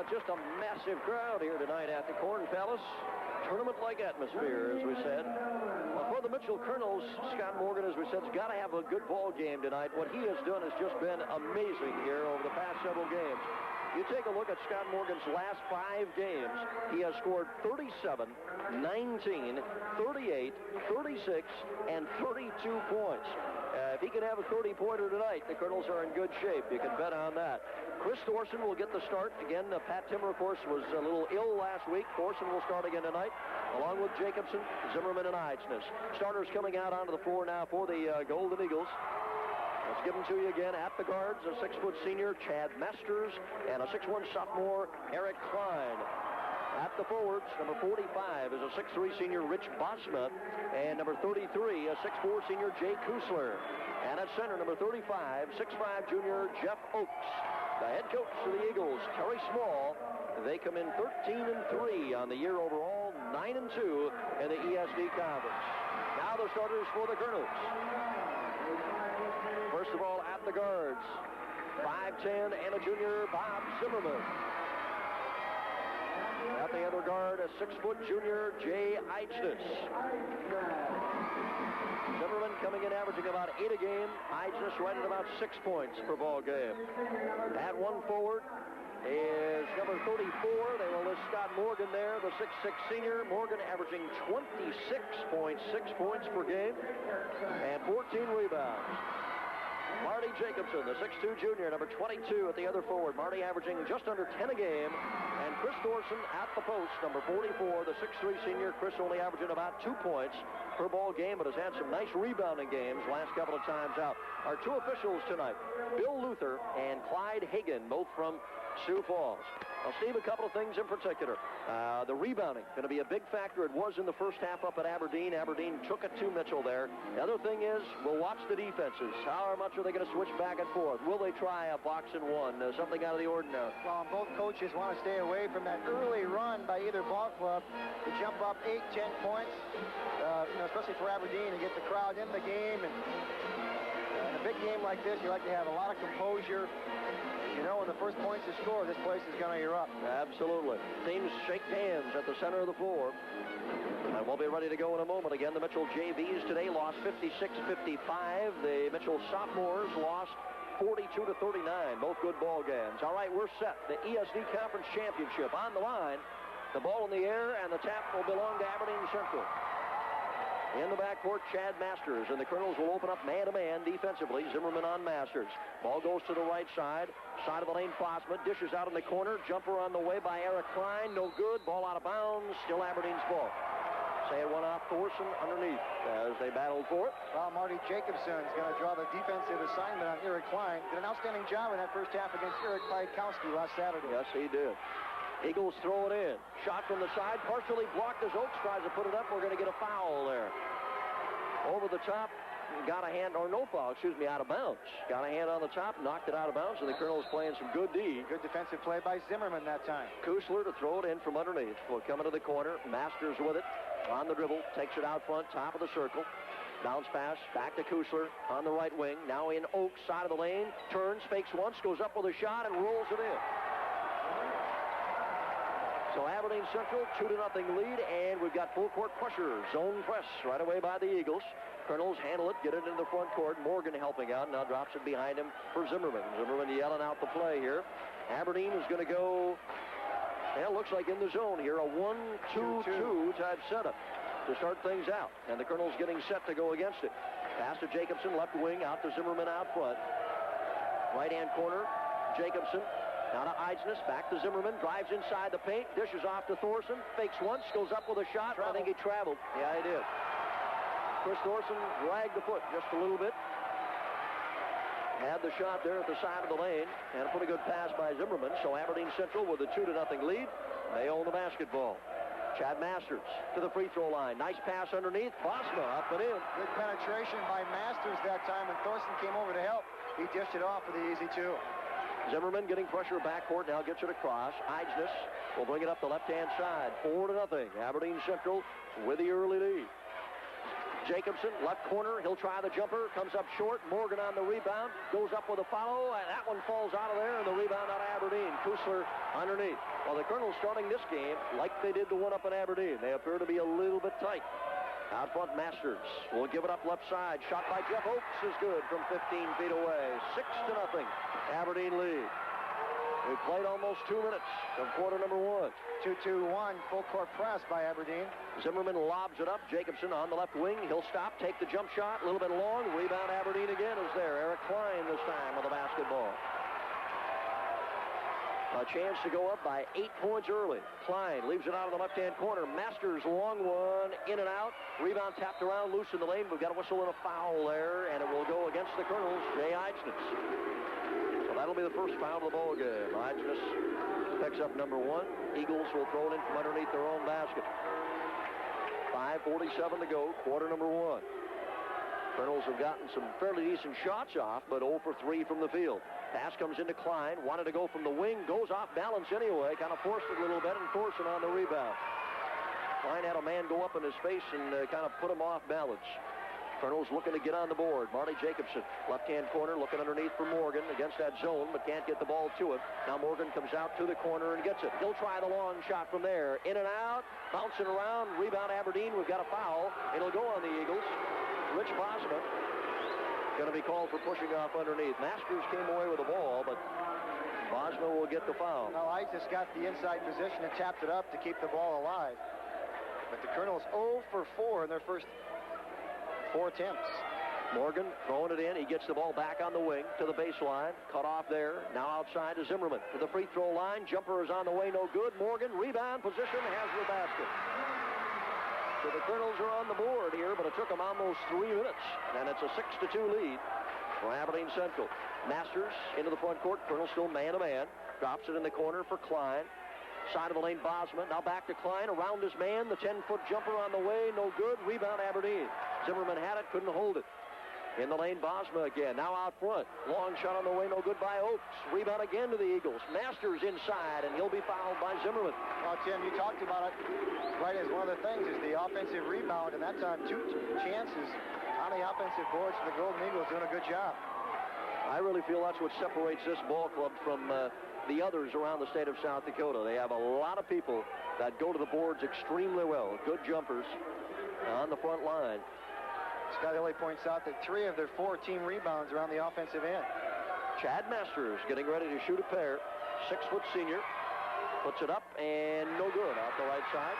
just a massive crowd here tonight at the Corn Palace. Tournament-like atmosphere, as we said. Well, for the Mitchell Kernels, Scott Morgan, as we said, has got to have a good ball game tonight. What he has done has just been amazing here over the past several games. You take a look at Scott Morgan's last 5 games. He has scored 37, 19, 38, 36, and 32 points. If he can have a 30-pointer tonight, the Kernels are in good shape. You can bet on that. Chris Thorson will get the start. Again, Pat Timmer, of course, was a little ill last week. Thorson will start again tonight, along with Jacobson, Zimmerman, and Eidsness. Starters coming out onto the floor now for the Golden Eagles. Let's give them to you again. At the guards, a 6-foot senior, Chad Masters, and a 6'1 sophomore, Eric Kline. At the forwards, number 45 is a 6'3 senior, Rich Bosma, and number 33, a 6'4 senior, Jay Kusler. And at center, number 35, 6'5 junior, Jeff Oakes. The head coach of the Eagles, Terry Small. They come in 13-3 on the year overall, 9-2 in the ESD Conference. Now the starters for the Kernels. First of all, at the guards, 5'10 and a junior, Bob Zimmerman. At the other guard, a 6-foot junior, Jay Eidsness. Zimmerman coming in averaging about 8 a game. Eidsness right at about 6 points per ball game. At one forward is number 34. They will list Scott Morgan there, the 6'6 senior. Morgan averaging 26.6 points per game and 14 rebounds. Marty Jacobson, the 6'2 junior, number 22 at the other forward. Marty averaging just under 10 a game. And Chris Thorson at the post, number 44, the 6'3 senior. Chris only averaging about 2 points per ball game, but has had some nice rebounding games last couple of times out. Our 2 officials tonight, Bill Luther and Clyde Hagan, both from Sioux Falls. Now, Steve, a couple of things in particular. The rebounding, going to be a big factor. It was in the first half up at Aberdeen. Aberdeen took it to Mitchell there. The other thing is, we'll watch the defenses. How much are they going to switch back and forth? Will they try a box and one, something out of the ordinary? Well, both coaches want to stay away from that early run by either ball club to jump up 8, 10 points, especially for Aberdeen, to get the crowd in the game. And in a big game like this, you like to have a lot of composure. You know, when the first points is scored, this place is going to erupt. Absolutely. Teams shake hands at the center of the floor. And we'll be ready to go in a moment. Again, the Mitchell JVs today lost 56-55. The Mitchell sophomores lost 42-39. Both good ball games. All right, we're set. The ESD Conference Championship on the line. The ball in the air, and the tap will belong to Aberdeen Central. In the backcourt, Chad Masters, and the Kernels will open up man-to-man defensively. Zimmerman on Masters. Ball goes to the right side. Side of the lane, Bosma dishes out in the corner. Jumper on the way by Eric Kline. No good. Ball out of bounds. Still Aberdeen's ball. Say it went off Thorson underneath as they battled for it. Well, Marty Jacobson is going to draw the defensive assignment on Eric Kline. Did an outstanding job in that first half against Eric Kwiatkowski last Saturday. Yes, he did. Eagles throw it in. Shot from the side, partially blocked as Oakes tries to put it up. We're going to get a foul there. Over the top, got a hand, or no foul, out of bounds. Got a hand on the top, knocked it out of bounds, and the Kernels playing some good D. Good defensive play by Zimmerman that time. Kusler to throw it in from underneath. Will come into the corner. Masters with it on the dribble. Takes it out front, top of the circle. Bounce pass, back to Kusler on the right wing. Now in Oakes, side of the lane. Turns, fakes once, goes up with a shot, and rolls it in. So Aberdeen Central, 2-0 lead, and we've got full court pressure. Zone press right away by the Eagles. Kernels handle it, get it into the front court. Morgan helping out, now drops it behind him for Zimmerman. Zimmerman yelling out the play here. Aberdeen is going to go, it looks like in the zone here, a 1-2-2 type setup to start things out. And the Kernels getting set to go against it. Pass to Jacobson, left wing, out to Zimmerman out front. Right-hand corner, Jacobson. Now to Eidsness, back to Zimmerman, drives inside the paint, dishes off to Thorson, fakes once, goes up with a shot. I think he traveled. Yeah, he did. Chris Thorson dragged the foot just a little bit. Had the shot there at the side of the lane, and a pretty good pass by Zimmerman. So Aberdeen Central with a 2-0 lead. They own the basketball. Chad Masters to the free throw line. Nice pass underneath. Bosma up and in. Good penetration by Masters that time when Thorson came over to help. He dished it off for the easy 2. Zimmerman getting pressure backcourt, now gets it across. Eidsness will bring it up the left-hand side. 4-0. Aberdeen Central with the early lead. Jacobson, left corner. He'll try the jumper. Comes up short. Morgan on the rebound. Goes up with a foul. And that one falls out of there. And the rebound out of Aberdeen. Kusler underneath. Well, the Kernels starting this game like they did the one up in Aberdeen. They appear to be a little bit tight. Out front, Masters will give it up left side. Shot by Jeff Oakes is good from 15 feet away. 6-0. Aberdeen lead. We played almost 2 minutes of quarter number 1. 2-2-1, full court press by Aberdeen. Zimmerman lobs it up. Jacobson on the left wing. He'll stop, take the jump shot. A little bit long. Rebound Aberdeen again is there. Eric Kline this time with the basketball. A chance to go up by 8 points early. Kline leaves it out of the left-hand corner. Masters, long one, in and out. Rebound tapped around, loose in the lane. We've got a whistle and a foul there, and it will go against the Kernels, Jay Eidsness. So that'll be the first foul of the ball game. Eidsness picks up number 1. Eagles will throw it in from underneath their own basket. 5:47 to go, quarter number 1. Kernels have gotten some fairly decent shots off, but 0 for 3 from the field. Pass comes into Kline, wanted to go from the wing, goes off balance anyway, kind of forced it a little bit, and Thorson on the rebound. Kline had a man go up in his face and kind of put him off balance. Kernels looking to get on the board. Marty Jacobson, left-hand corner, looking underneath for Morgan against that zone, but can't get the ball to him. Now Morgan comes out to the corner and gets it. He'll try the long shot from there. In and out, bouncing around, rebound Aberdeen. We've got a foul. It'll go on the Eagles. Rich Bosma going to be called for pushing off underneath. Masters came away with the ball, but Bosma will get the foul. Now, Eidsness got the inside position and tapped it up to keep the ball alive. But the Kernels 0 for 4 in their first 4 attempts. Morgan throwing it in. He gets the ball back on the wing to the baseline. Cut off there. Now outside to Zimmerman. To the free throw line. Jumper is on the way. No good. Morgan, rebound position, has the basket. So the Kernels are on the board here, but it took them almost 3 minutes. And it's a 6-2 lead for Aberdeen Central. Masters into the front court. Kernels still man-to-man. Drops it in the corner for Kline. Side of the lane, Bosma. Now back to Kline. Around his man. The 10-foot jumper on the way. No good. Rebound Aberdeen. Zimmerman had it. Couldn't hold it. In the lane, Bosma again. Now out front. Long shot on the way. No good by Oakes. Rebound again to the Eagles. Masters inside, and he'll be fouled by Zimmerman. Well, Tim, you talked about it right as one of the things is the offensive rebound, and that time 2 chances on the offensive boards for the Golden Eagles, doing a good job. I really feel that's what separates this ball club from the others around the state of South Dakota. They have a lot of people that go to the boards extremely well. Good jumpers on the front line. Scott Hilly points out that 3 of their 4 team rebounds are on the offensive end. Chad Masters getting ready to shoot a pair. 6-foot senior. Puts it up and no good off the right side.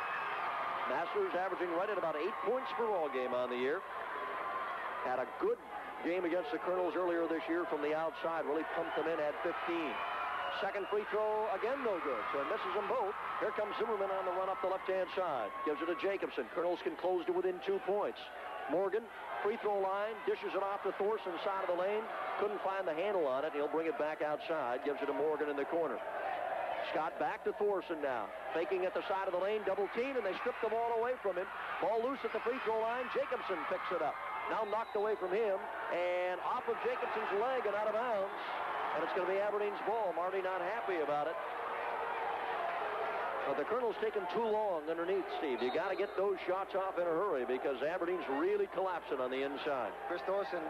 Masters averaging right at about 8 points per ball game on the year. Had a good game against the Kernels earlier this year from the outside. Really pumped them in at 15. Second free throw, again no good. So it misses them both. Here comes Zimmerman on the run up the left-hand side. Gives it to Jacobson. Kernels can close to within 2 points. Morgan, free throw line, dishes it off to Thorson, side of the lane. Couldn't find the handle on it. He'll bring it back outside. Gives it to Morgan in the corner. Scott back to Thorson now. Faking at the side of the lane, double team, and they strip the ball away from him. Ball loose at the free throw line. Jacobson picks it up. Now knocked away from him, and off of Jacobson's leg and out of bounds. And it's going to be Aberdeen's ball. Marty not happy about it. But the Kernels taking too long underneath, Steve. You got to get those shots off in a hurry because Aberdeen's really collapsing on the inside. Chris Thorson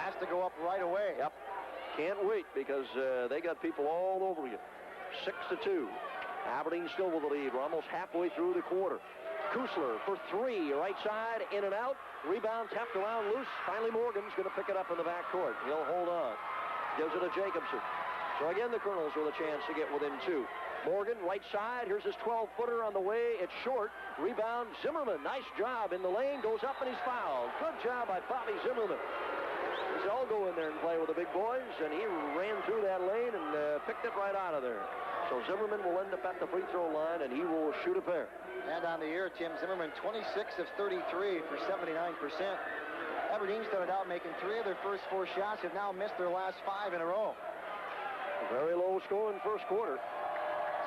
has to go up right away. Yep. Can't wait because they got people all over you. 6-2. Aberdeen still with the lead. We're almost halfway through the quarter. Kusler for 3, right side, in and out. Rebound tapped around loose. Finally, Morgan's going to pick it up in the backcourt. He'll hold on. Gives it to Jacobson. So again, the Kernels with a chance to get within 2. Morgan, right side. Here's his 12-footer on the way. It's short. Rebound, Zimmerman. Nice job in the lane. Goes up and he's fouled. Good job by Bobby Zimmerman. He's all go in there and play with the big boys, and he ran through that lane and picked it right out of there. So Zimmerman will end up at the free throw line, and he will shoot a pair. And on the year, Tim Zimmerman, 26 of 33 for 79%. Aberdeen started out making 3 of their first 4 shots, have now missed their last 5 in a row. Very low scoring first quarter.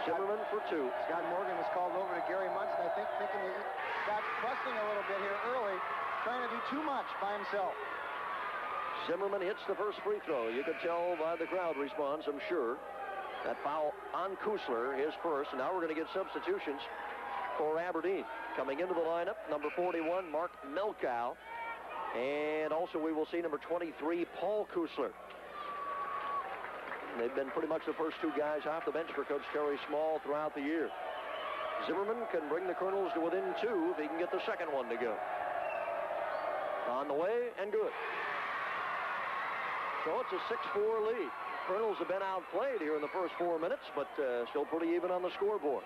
Zimmerman for 2. Scott Morgan was called over to Gary Munson, I think, thinking that Scott's pressing a little bit here early, trying to do too much by himself. Zimmerman hits the first free throw. You could tell by the crowd response, I'm sure. That foul on Kusler, his first, and now we're going to get substitutions for Aberdeen. Coming into the lineup, number 41, Mark Melkow. And also we will see number 23, Paul Kusler. They've been pretty much the first two guys off the bench for Coach Terry Small throughout the year. Zimmerman can bring the Kernels to within 2 if he can get the second one to go. On the way, and good. So it's a 6-4 lead. Kernels have been outplayed here in the first 4 minutes, but still pretty even on the scoreboard.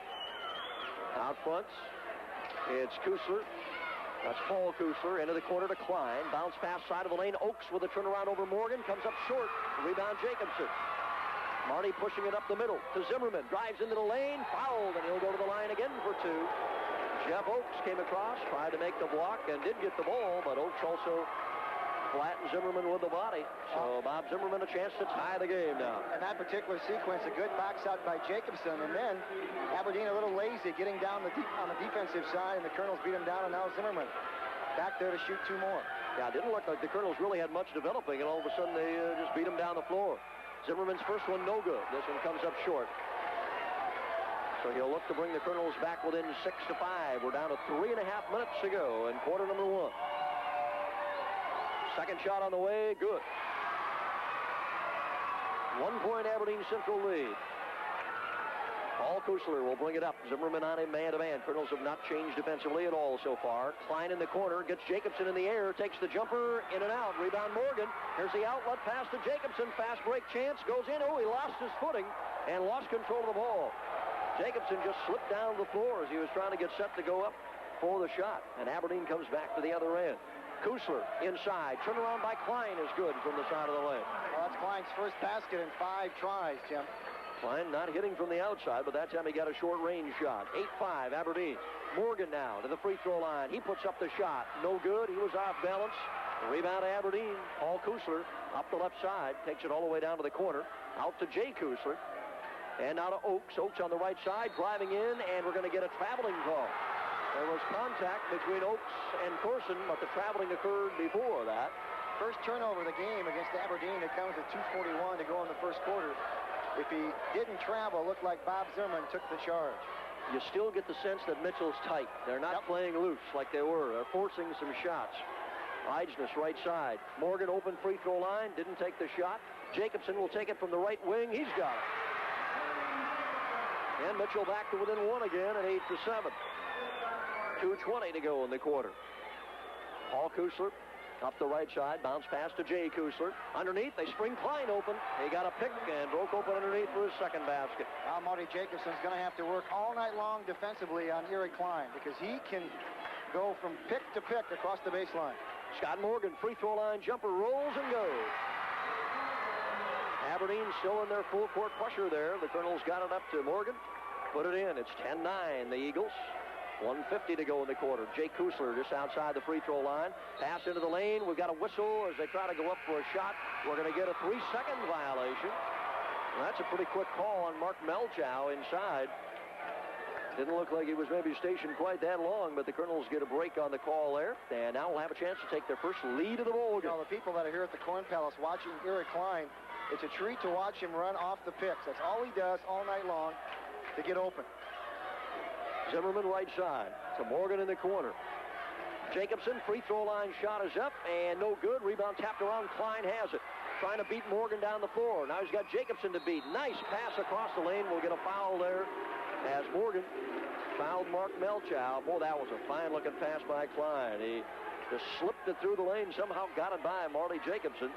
Out front, it's Kusler. That's Paul Kusler into the corner to Kline. Bounce pass side of the lane. Oakes with a turnaround over Morgan. Comes up short. Rebound Jacobson. Marty pushing it up the middle to Zimmerman. Drives into the lane. Fouled, and he'll go to the line again for 2. Jeff Oakes came across, tried to make the block, and did get the ball, but Oakes also flattened Zimmerman with the body. So Bob Zimmerman a chance to tie the game now. In that particular sequence, a good box out by Jacobson, and then Aberdeen a little lazy getting down on the defensive side, and the Kernels beat him down, and now Zimmerman back there to shoot 2 more. Yeah, it didn't look like the Kernels really had much developing, and all of a sudden they just beat him down the floor. Zimmerman's first one no good. This one comes up short. So he'll look to bring the Kernels back within 6-5. We're down to 3.5 minutes to go in quarter number 1. Second shot on the way, good. 1 point Aberdeen Central lead. Paul Kusler will bring it up. Zimmerman on him man-to-man. Kernels have not changed defensively at all so far. Kline in the corner, gets Jacobson in the air, takes the jumper, in and out. Rebound Morgan. Here's the outlet pass to Jacobson. Fast break chance, goes in. Oh, he lost his footing and lost control of the ball. Jacobson just slipped down the floor as he was trying to get set to go up for the shot. And Aberdeen comes back to the other end. Kusler inside. Turnaround by Kline is good from the side of the lane. Well, that's Kline's first basket in 5 tries, Jim. Kline not hitting from the outside, but that time he got a short-range shot. 8-5, Aberdeen. Morgan now to the free throw line. He puts up the shot. No good. He was off balance. Rebound to Aberdeen. Paul Kusler up the left side. Takes it all the way down to the corner. Out to Jay Kusler. And now to Oakes. Oakes on the right side, driving in, and we're going to get a traveling call. There was contact between Oakes and Corson, but the traveling occurred before that. First turnover of the game against Aberdeen. It comes at 2:41 to go in the first quarter. If he didn't travel, it looked like Bob Zimmerman took the charge. You still get the sense that Mitchell's tight. They're not playing loose like they were. They're forcing some shots. Eidsness right side. Morgan open free throw line. Didn't take the shot. Jacobson will take it from the right wing. He's got it. And Mitchell back to within 1 again at 8-7. 2:20 to go in the quarter. Paul Kusler up the right side. Bounce pass to Jay Kusler. Underneath, they spring Kline open. He got a pick and broke open underneath for his second basket. Now Marty Jacobson's going to have to work all night long defensively on Eric Kline because he can go from pick to pick across the baseline. Scott Morgan, free throw line jumper, rolls and goes. Aberdeen still in their full court pressure there. The Kernels got it up to Morgan. Put it in. It's 10-9, the Eagles. 1:50 to go in the quarter. Jay Kusler just outside the free throw line. Pass into the lane. We've got a whistle as they try to go up for a shot. We're going to get a 3-second violation. And that's a pretty quick call on Mark Melchow inside. Didn't look like he was maybe stationed quite that long, but the Kernels get a break on the call there. And now we'll have a chance to take their first lead of the ball game. You know, the people that are here at the Corn Palace watching Eric Kline, it's a treat to watch him run off the picks. That's all he does all night long to get open. Zimmerman right side to Morgan in the corner. Jacobson, free throw line shot is up and no good. Rebound tapped around. Kline has it. Trying to beat Morgan down the floor. Now he's got Jacobson to beat. Nice pass across the lane. We'll get a foul there as Morgan fouled Mark Melchow. Boy, that was a fine-looking pass by Kline. He just slipped it through the lane. Somehow got it by Marty Jacobson,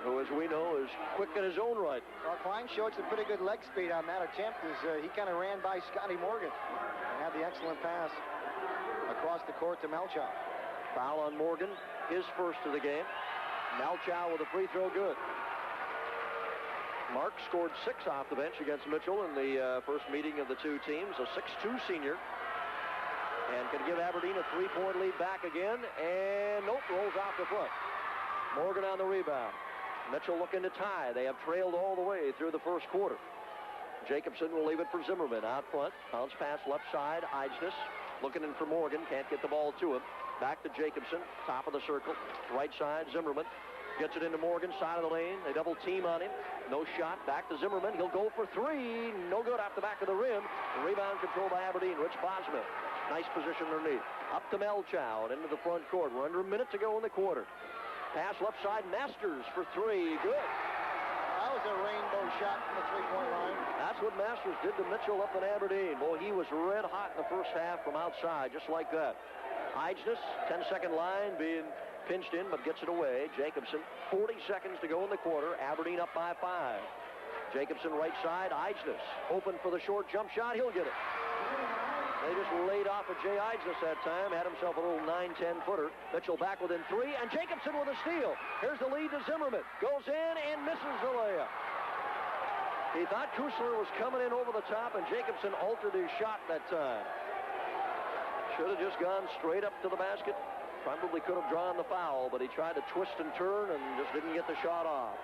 who, as we know, is quick in his own right. Well, Kline showed some pretty good leg speed on that attempt as he kind of ran by Scotty Morgan and had the excellent pass across the court to Melchow. Foul on Morgan, his first of the game. Melchow with a free throw good. Mark scored 6 off the bench against Mitchell in the first meeting of the two teams, a 6'2 senior. And can give Aberdeen a 3-point lead back again, and nope, rolls off the foot. Morgan on the rebound. Mitchell looking to tie. They have trailed all the way through the first quarter. Jacobson will leave it for Zimmerman out front. Bounce pass left side. Eidsness looking in for Morgan. Can't get the ball to him. Back to Jacobson. Top of the circle. Right side, Zimmerman. Gets it into Morgan, side of the lane. They double team on him. No shot. Back to Zimmerman. He'll go for 3. No good off the back of the rim. The rebound controlled by Aberdeen. Rich Bosma. Nice position underneath. Up to Melchow and into the front court. We're under a minute to go in the quarter. Pass left side, Masters for three. Good. That was a rainbow shot from the three-point line. That's what Masters did to Mitchell up in Aberdeen. Boy, he was red hot in the first half from outside, just like that. Eichnes, 10-second line, being pinched in, but gets it away. Jacobson, 40 seconds to go in the quarter. Aberdeen up by 5. Jacobson right side, Eichnes open for the short jump shot. He'll get it. They just laid off of Jay Eichnes that time. Had himself a little 9-10 footer. Mitchell back within 3, and Jacobson with a steal. Here's the lead to Zimmerman. Goes in and misses the layup. He thought Kusler was coming in over the top, and Jacobson altered his shot that time. Should have just gone straight up to the basket. Probably could have drawn the foul, but he tried to twist and turn and just didn't get the shot off.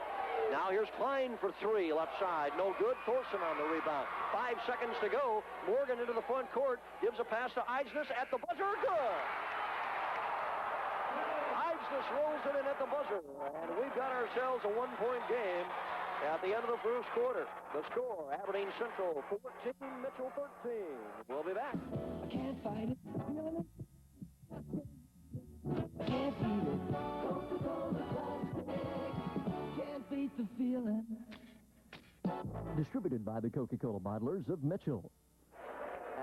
Now here's Kline for 3, left side. No good. Thorson on the rebound. 5 seconds to go. Morgan into the front court. Gives a pass to Eichnes at the buzzer. Good. Eichnes rolls it in at the buzzer. And we've got ourselves a one-point game at the end of the first quarter. The score, Aberdeen Central 14, Mitchell 13. We'll be back. I can't fight it. Feeling it. I can't beat it. Coca-Cola Classic. Can't beat the feeling. Distributed by the Coca-Cola bottlers of Mitchell.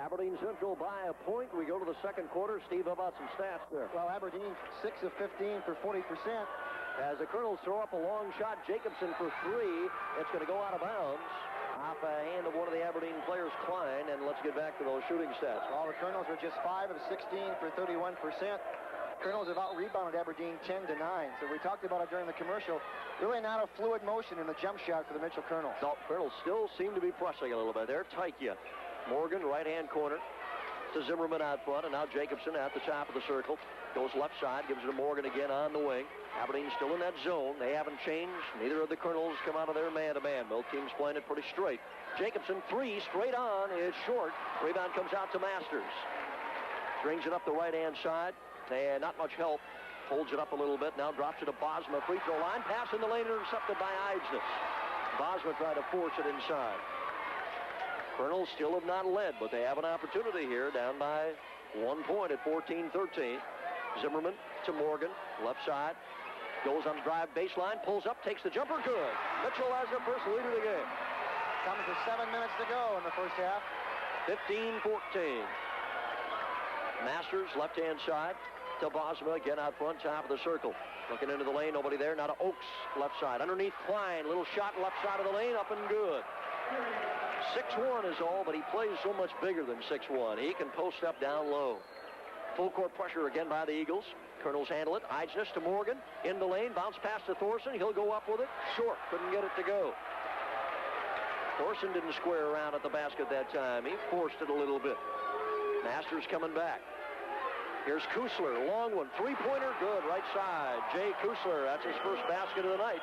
Aberdeen Central by a point. We go to the second quarter. Steve, how about some stats there? Well, Aberdeen 6 of 15 for 40%. As the Kernels throw up a long shot, Jacobson for 3. It's going to go out of bounds off a hand of one of the Aberdeen players, Kline. And let's get back to those shooting stats. Well, the Kernels are just 5 of 16 for 31%. Kernels have out-rebounded Aberdeen 10-9. So we talked about it during the commercial. Really not a fluid motion in the jump shot for the Mitchell Kernels. No, Kernels still seem to be pressing a little bit. They're tight yet. Morgan, right-hand corner to Zimmerman out front, and now Jacobson at the top of the circle. Goes left side, gives it to Morgan again on the wing. Aberdeen still in that zone. They haven't changed. Neither of the Kernels come out of their man-to-man. Both teams playing it pretty straight. Jacobson, 3, straight on, is short. Rebound comes out to Masters. Brings it up the right-hand side. And not much help. Holds it up a little bit. Now drops it to Bosma. Free throw line. Pass in the lane intercepted by Eichnes. Bosma tried to force it inside. Kernels still have not led, but they have an opportunity here, down by 1 point at 14-13. Zimmerman to Morgan. Left side. Goes on the drive baseline. Pulls up. Takes the jumper. Good. Mitchell has their first lead of the game. Comes to 7 minutes to go in the first half. 15-14. Masters, left-hand side. To Bosma, again out front, top of the circle. Looking into the lane, nobody there. Now to Oakes, left side. Underneath Kline, little shot left side of the lane, up and good. 6'1" is all, but he plays so much bigger than 6'1". He can post up down low. Full court pressure again by the Eagles. Kernels handle it. Eichnes to Morgan. In the lane, bounce pass to Thorson. He'll go up with it. Short, couldn't get it to go. Thorson didn't square around at the basket that time. He forced it a little bit. Masters coming back. Here's Kusler, long one, three-pointer, good, right side. Jay Kusler, that's his first basket of the night.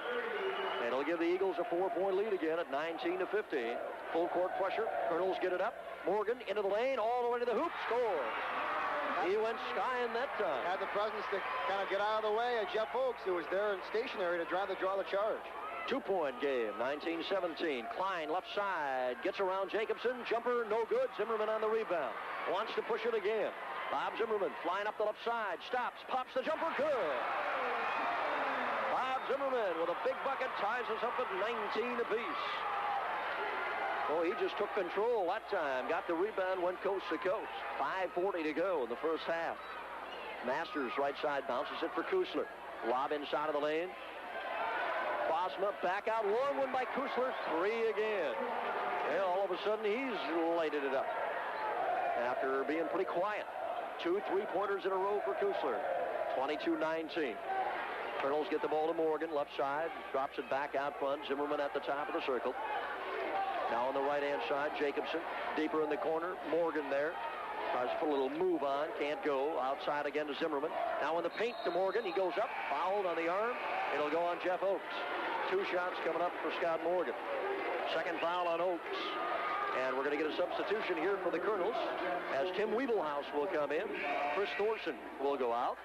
And it'll give the Eagles a 4-point lead again at 19-15. Full court pressure, Kernels get it up. Morgan into the lane, all the way to the hoop, scores. He went skying that time. Had the presence to kind of get out of the way of Jeff Oakes, who was there in stationary to draw the charge. 2-point game, 19-17. Kline, left side, gets around Jacobson. Jumper, no good. Zimmerman on the rebound. Wants to push it again. Bob Zimmerman flying up the left side. Stops, pops the jumper, good. Bob Zimmerman with a big bucket ties us up at 19 apiece. Oh, he just took control that time. Got the rebound, went coast to coast. 5:40 to go in the first half. Masters, right side, bounces it for Kusler. Lob inside of the lane. Bosma back out, long one by Kusler, 3 again. Well, all of a sudden, he's lighted it up after being pretty quiet. 2 3-pointers in a row for Kusler. 22-19. Kernels get the ball to Morgan, left side, drops it back out front. Zimmerman at the top of the circle. Now on the right-hand side, Jacobson, deeper in the corner. Morgan there. Tries to put a little move on, can't go. Outside again to Zimmerman. Now in the paint to Morgan. He goes up, fouled on the arm. It'll go on Jeff Oakes. 2 shots coming up for Scott Morgan. Second foul on Oakes. And we're going to get a substitution here for the Kernels as Tim Wiebelhaus will come in. Chris Thorson will go out.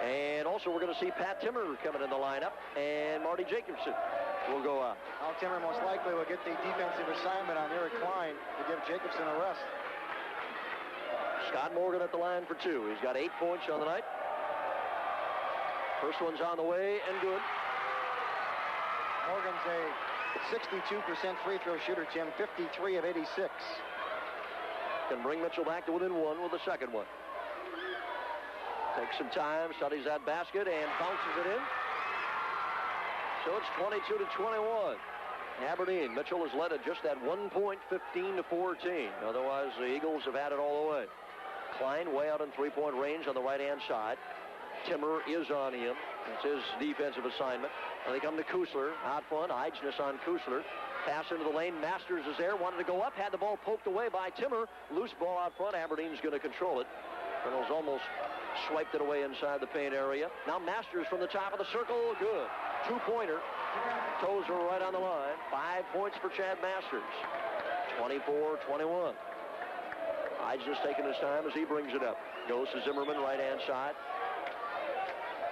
And also we're going to see Pat Timmer coming in the lineup. And Marty Jacobson will go out. Al Timmer most likely will get the defensive assignment on Eric Kline to give Jacobson a rest. Scott Morgan at the line for 2. He's got 8 points on the night. First one's on the way and good. Morgan's a 62% free throw shooter, Jim. 53 of 86. Can bring Mitchell back to within 1 with the second one. Takes some time, studies that basket, and bounces it in. So it's 22-21. Aberdeen. Mitchell has led at just that 1 point, 15-14. Otherwise, the Eagles have had it all the way. Kline way out in three-point range on the right-hand side. Timmer is on him. It's his defensive assignment. And they come to Kusler out front. Eigness on Kusler. Pass into the lane. Masters is there. Wanted to go up. Had the ball poked away by Timmer. Loose ball out front. Aberdeen's going to control it. Kernels almost swiped it away inside the paint area. Now Masters from the top of the circle. Good. Two-pointer. Toes are right on the line. 5 points for Chad Masters. 24-21. Eigness taking his time as he brings it up. Goes to Zimmerman, right-hand side.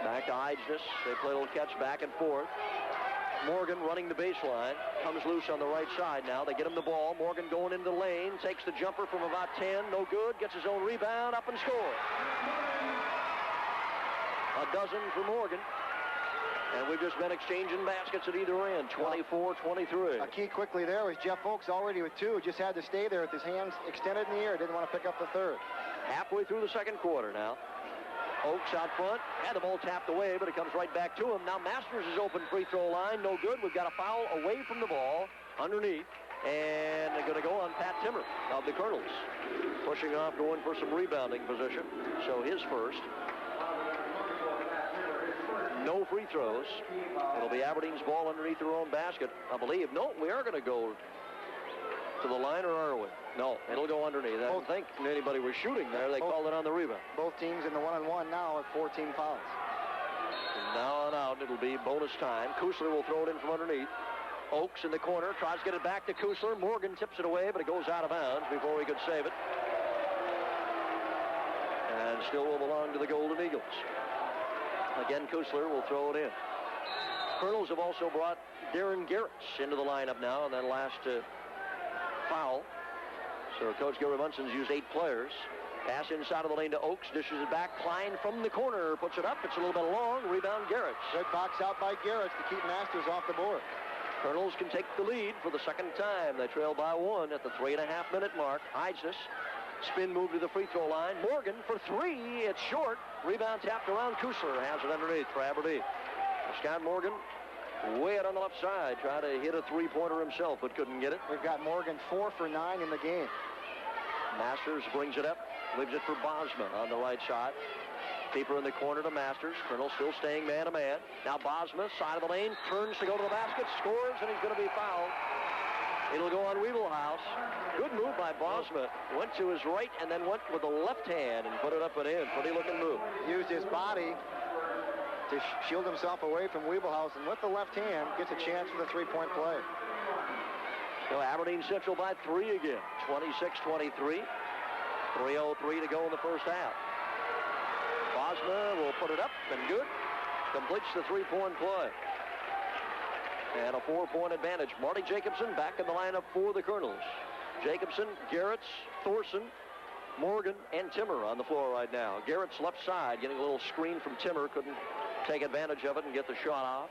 Back to Eigness. They play a little catch back and forth. Morgan running the baseline. Comes loose on the right side now. They get him the ball. Morgan going into the lane. Takes the jumper from about 10. No good. Gets his own rebound. Up and scores. A dozen for Morgan. And we've just been exchanging baskets at either end. 24-23. A key quickly there was Jeff Oakes already with 2. Just had to stay there with his hands extended in the air. Didn't want to pick up the third. Halfway through the second quarter now. Oakes out front. Had the ball tapped away, but it comes right back to him. Now Masters is open free throw line. No good. We've got a foul away from the ball underneath. And they're going to go on Pat Timmer of the Kernels. Pushing off, going for some rebounding position. So his first. No free throws. It'll be Aberdeen's ball underneath their own basket, I believe. No, we are going to go to the line, or are we? No, it'll go underneath. I don't think anybody was shooting there. They called it on the rebound. Both teams in the one-on-one now at 14 fouls. From now on out, it'll be bonus time. Kusler will throw it in from underneath. Oakes in the corner, tries to get it back to Kusler. Morgan tips it away, but it goes out of bounds before he could save it. And still will belong to the Golden Eagles. Again, Kusler will throw it in. Kernels have also brought Darren Garretts into the lineup now on that last foul. So Coach Gary Munson's used 8 players. Pass inside of the lane to Oakes, dishes it back. Kline from the corner puts it up. It's a little bit long. Rebound Garretts. Good box out by Garretts to keep Masters off the board. Kernels can take the lead for the second time. They trail by 1 at the 3.5-minute mark. Eigness. Spin move to the free throw line. Morgan for 3. It's short. Rebound tapped around. Kusler has it underneath for Aberdeen. Scott Morgan way out on the left side. Tried to hit a three-pointer himself, but couldn't get it. We've got Morgan 4 for 9 in the game. Masters brings it up. Leaves it for Bosma on the right side. Keeper in the corner to Masters. Colonel still staying man-to-man. Now Bosma, side of the lane, turns to go to the basket, scores, and he's going to be fouled. It'll go on Weeblehouse. Good move by Bosma. Went to his right and then went with the left hand and put it up and in. Pretty looking move. Used his body to shield himself away from Weeblehouse, and with the left hand gets a chance for the three-point play. So Aberdeen Central by 3 again. 26-23. 3:03 to go in the first half. Bosma will put it up and good. Completes the three-point play. And a 4-point advantage. Marty Jacobson back in the lineup for the Kernels. Jacobson, Garretts, Thorson, Morgan, and Timmer on the floor right now. Garrett's left side getting a little screen from Timmer. Couldn't take advantage of it and get the shot off.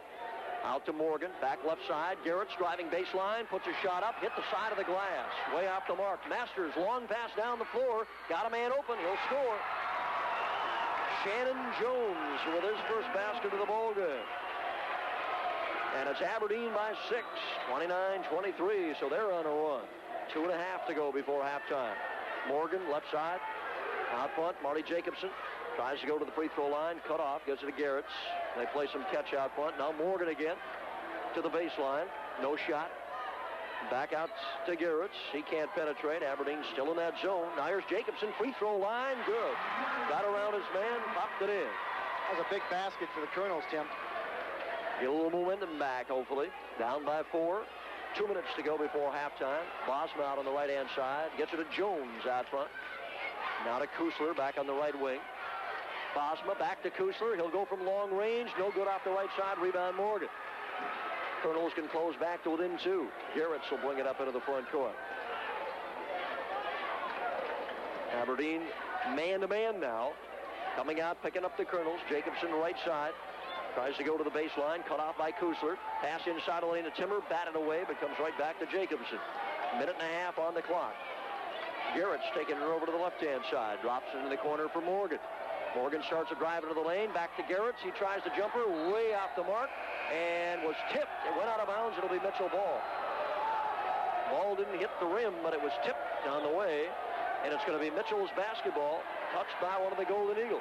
Out to Morgan, back left side. Garrett's driving baseline, puts a shot up, hit the side of the glass. Way off the mark. Masters, long pass down the floor. Got a man open, he'll score. Shannon Jones with his first basket of the ball game. And it's Aberdeen by 6, 29-23, so they're on a run. 2.5 to go before halftime. Morgan, left side. Out front, Marty Jacobson tries to go to the free throw line, cut off, gets it to Garretts. They play some catch out front. Now Morgan again to the baseline. No shot. Back out to Garretts. He can't penetrate. Aberdeen still in that zone. Now here's Jacobson, free throw line, good. Got around his man, popped it in. That was a big basket for the Kernels, Tim. Get a little momentum back, hopefully. Down by 4. 2 minutes to go before halftime. Bosma out on the right-hand side. Gets it to Jones out front. Now to Kusler back on the right wing. Bosma back to Kusler. He'll go from long range. No good off the right side. Rebound Morgan. Kernels can close back to within 2. Garretts will bring it up into the front court. Aberdeen man-to-man now. Coming out, picking up the Kernels. Jacobson right side. Tries to go to the baseline. Cut off by Kusler. Pass inside the lane to Timmer. Batted away, but comes right back to Jacobson. Minute and a half on the clock. Garrett's taking it over to the left-hand side. Drops it into the corner for Morgan. Morgan starts a drive into the lane. Back to Garrett's. He tries the jumper way off the mark and was tipped. It went out of bounds. It'll be Mitchell ball. Ball didn't hit the rim, but it was tipped on the way. And it's going to be Mitchell's basketball, touched by one of the Golden Eagles.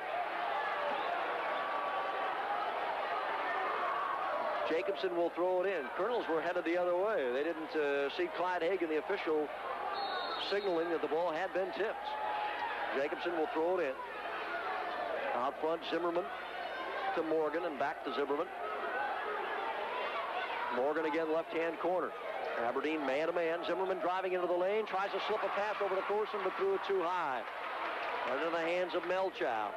Jacobson will throw it in. Kernels were headed the other way. They didn't see Clyde Hagan, the official, signaling that the ball had been tipped. Jacobson will throw it in. Out front, Zimmerman to Morgan and back to Zimmerman. Morgan again, left-hand corner. Aberdeen man-to-man. Zimmerman driving into the lane. Tries to slip a pass over to Thorson, but threw it too high. Right into the hands of Melchow.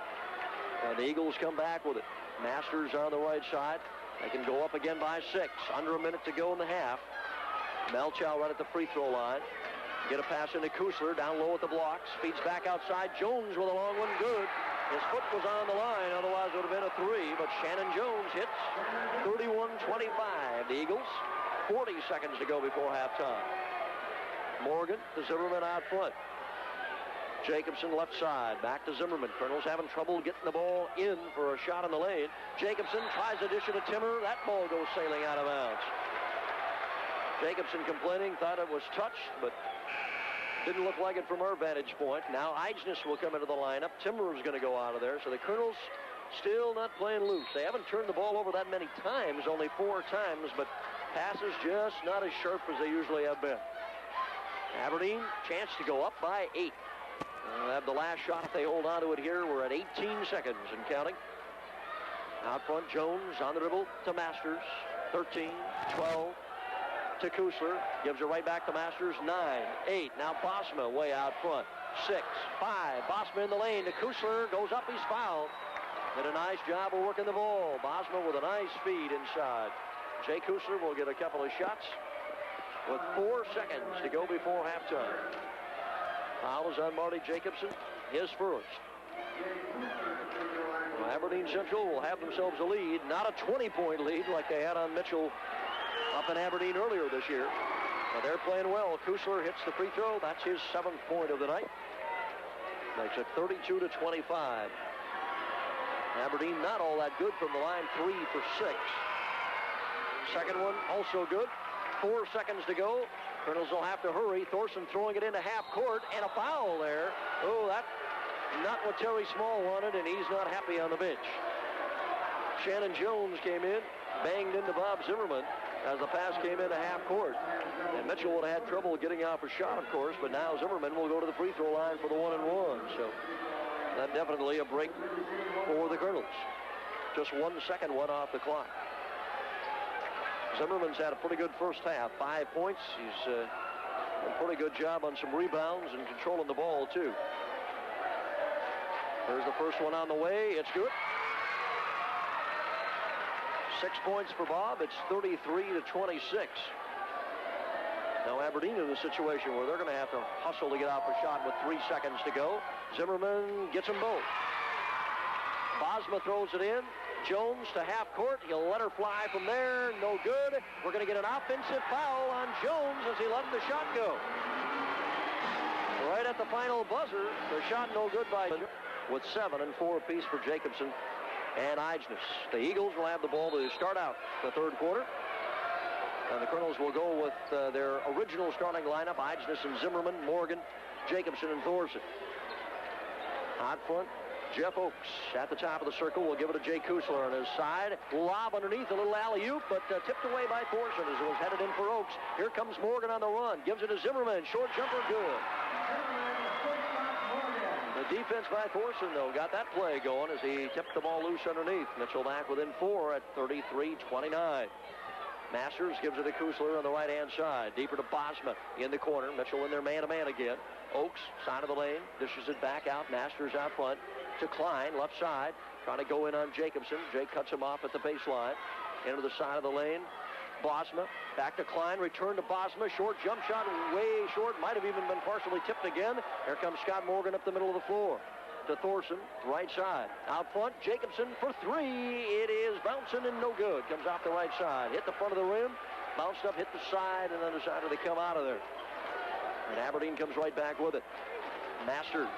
And the Eagles come back with it. Masters on the right side. They can go up again by 6. Under a minute to go in the half. Melchow right at the free throw line. Get a pass into Kusler. Down low at the blocks. Feeds back outside. Jones with a long one. Good. His foot was on the line. Otherwise it would have been a 3. But Shannon Jones hits 31-25. The Eagles. 40 seconds to go before halftime. Morgan to Zimmerman out front. Jacobson left side. Back to Zimmerman. Kernels having trouble getting the ball in for a shot in the lane. Jacobson tries to dish it to Timmer. That ball goes sailing out of bounds. Jacobson complaining, thought it was touched, but didn't look like it from our vantage point. Now Eichnes will come into the lineup. Timmer is going to go out of there. So the Kernels still not playing loose. They haven't turned the ball over that many times, only 4 times, but passes just not as sharp as they usually have been. Aberdeen, chance to go up by 8. They'll have the last shot if they hold on to it here. We're at 18 seconds and counting. Out front, Jones on the dribble to Masters. 13, 12 to Kusler. Gives it right back to Masters. 9, 8. Now Bosma way out front. 6, 5. Bosma in the lane to Kusler. Goes up, he's fouled. Did a nice job of working the ball. Bosma with a nice feed inside. Jay Kusler will get a couple of shots with 4 seconds to go before halftime. Foul is on Marty Jacobson, his first. Well, Aberdeen Central will have themselves a lead, not a 20-point lead like they had on Mitchell up in Aberdeen earlier this year. But they're playing well. Kusler hits the free throw. That's his 7th point of the night. Makes it 32-25. Aberdeen not all that good from the line, 3 for 6. Second one also good. 4 seconds to go. Kernels will have to hurry. Thorson throwing it into half court and a foul there. Oh, that's not what Terry Small wanted, and he's not happy on the bench. Shannon Jones came in, banged into Bob Zimmerman as the pass came into half court. And Mitchell would have had trouble getting off a shot, of course, but now Zimmerman will go to the free throw line for the 1-and-1. So that definitely a break for the Kernels. Just 1 second went off the clock. Zimmerman's had a pretty good first half. 5 points. He's done a pretty good job on some rebounds and controlling the ball, too. There's the first one on the way. It's good. 6 points for Bob. It's 33-26. Now Aberdeen in a situation where they're going to have to hustle to get off a shot with 3 seconds to go. Zimmerman gets them both. Bosma throws it in. Jones to half court. He'll let her fly from there. No good. We're going to get an offensive foul on Jones as he let the shot go. Right at the final buzzer, the shot no good by with 7 and 4 apiece for Jacobson and Eichnes. The Eagles will have the ball to start out the third quarter. And the Kernels will go with their original starting lineup, Eichnes and Zimmerman, Morgan, Jacobson, and Thorson. Out front, Jeff Oakes at the top of the circle. Will give it to Jay Kusler on his side. Lob underneath, a little alley-oop, but tipped away by Thorson as it was headed in for Oakes. Here comes Morgan on the run. Gives it to Zimmerman. Short jumper, good. The defense by Thorson, though, got that play going as he tipped the ball loose underneath. Mitchell back within 4 at 33-29. Masters gives it to Kusler on the right-hand side. Deeper to Bosma in the corner. Mitchell in there man-to-man again. Oakes, side of the lane, dishes it back out. Masters out front to Kline, left side. Trying to go in on Jacobson. Jake cuts him off at the baseline. Into the side of the lane. Bosma back to Kline, return to Bosma, short jump shot, way short, might have even been partially tipped again. Here comes Scott Morgan up the middle of the floor to Thorson, right side. Out front, Jacobson for three. It is bouncing and no good. Comes off the right side, hit the front of the rim, bounced up, hit the side, and then decided to come out of there. And Aberdeen comes right back with it. Masters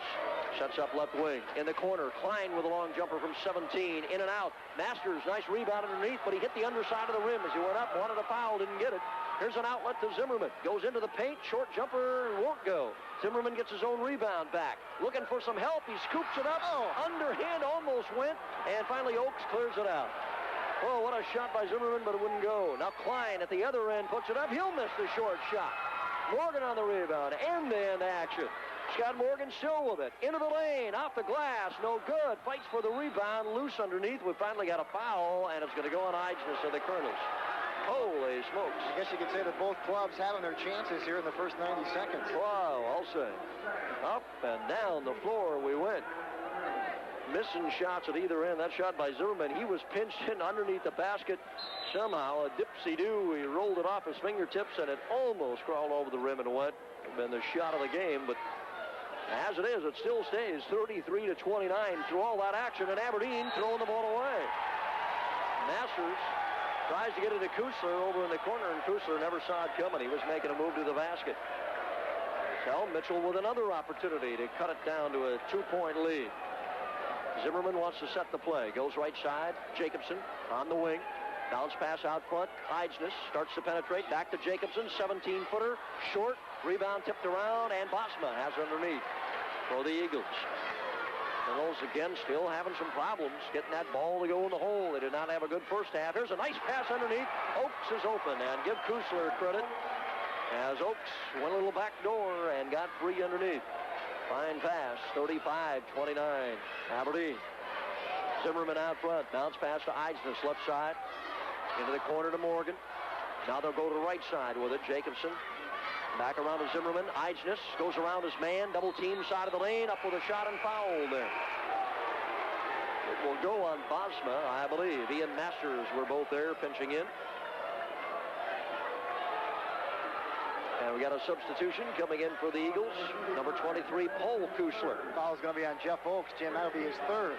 sets up left wing. In the corner, Kline with a long jumper from 17. In and out. Masters, nice rebound underneath, but he hit the underside of the rim as he went up. Wanted a foul, didn't get it. Here's an outlet to Zimmerman. Goes into the paint. Short jumper, won't go. Zimmerman gets his own rebound back. Looking for some help. He scoops it up. Underhand almost went. And finally, Oakes clears it out. Oh, what a shot by Zimmerman, but it wouldn't go. Now Kline at the other end puts it up. He'll miss the short shot. Morgan on the rebound. End-to-end action. Scott Morgan still with it. Into the lane, off the glass, no good. Fights for the rebound, loose underneath. We finally got a foul, and it's going to go on Idgeness of the Kernels. Holy smokes. I guess you could say that both clubs having their chances here in the first 90 seconds. Wow, I'll say. Up and down the floor we went. Missing shots at either end. That shot by Zimmerman, he was pinched in underneath the basket. Somehow, a dipsy-do, he rolled it off his fingertips, and it almost crawled over the rim and went. Been the shot of the game, but as it is, it still stays 33-29 through all that action, and Aberdeen throwing the ball away. Masters tries to get it to Kusler over in the corner, and Kusler never saw it coming. He was making a move to the basket. So Mitchell with another opportunity to cut it down to a 2-point lead. Zimmerman wants to set the play. Goes right side. Jacobson on the wing. Bounce pass out front. Idgeness starts to penetrate. Back to Jacobson. 17-footer. Short. Rebound tipped around. And Bosma has underneath for the Eagles. Kernels again still having some problems getting that ball to go in the hole. They did not have a good first half. Here's a nice pass underneath. Oakes is open. And give Kusler credit as Oakes went a little back door and got free underneath. Fine pass. 35-29. Aberdeen. Zimmerman out front. Bounce pass to Idgeness, left side. Into the corner to Morgan. Now they'll go to the right side with it. Jacobson back around to Zimmerman. Idgeness goes around his man. Double team side of the lane. Up with a shot and foul there. It will go on Bosma, I believe. He and Masters were both there pinching in. And we got a substitution coming in for the Eagles. Number 23, Paul Kusler. Foul's going to be on Jeff Oakes, Jim. That'll be his third.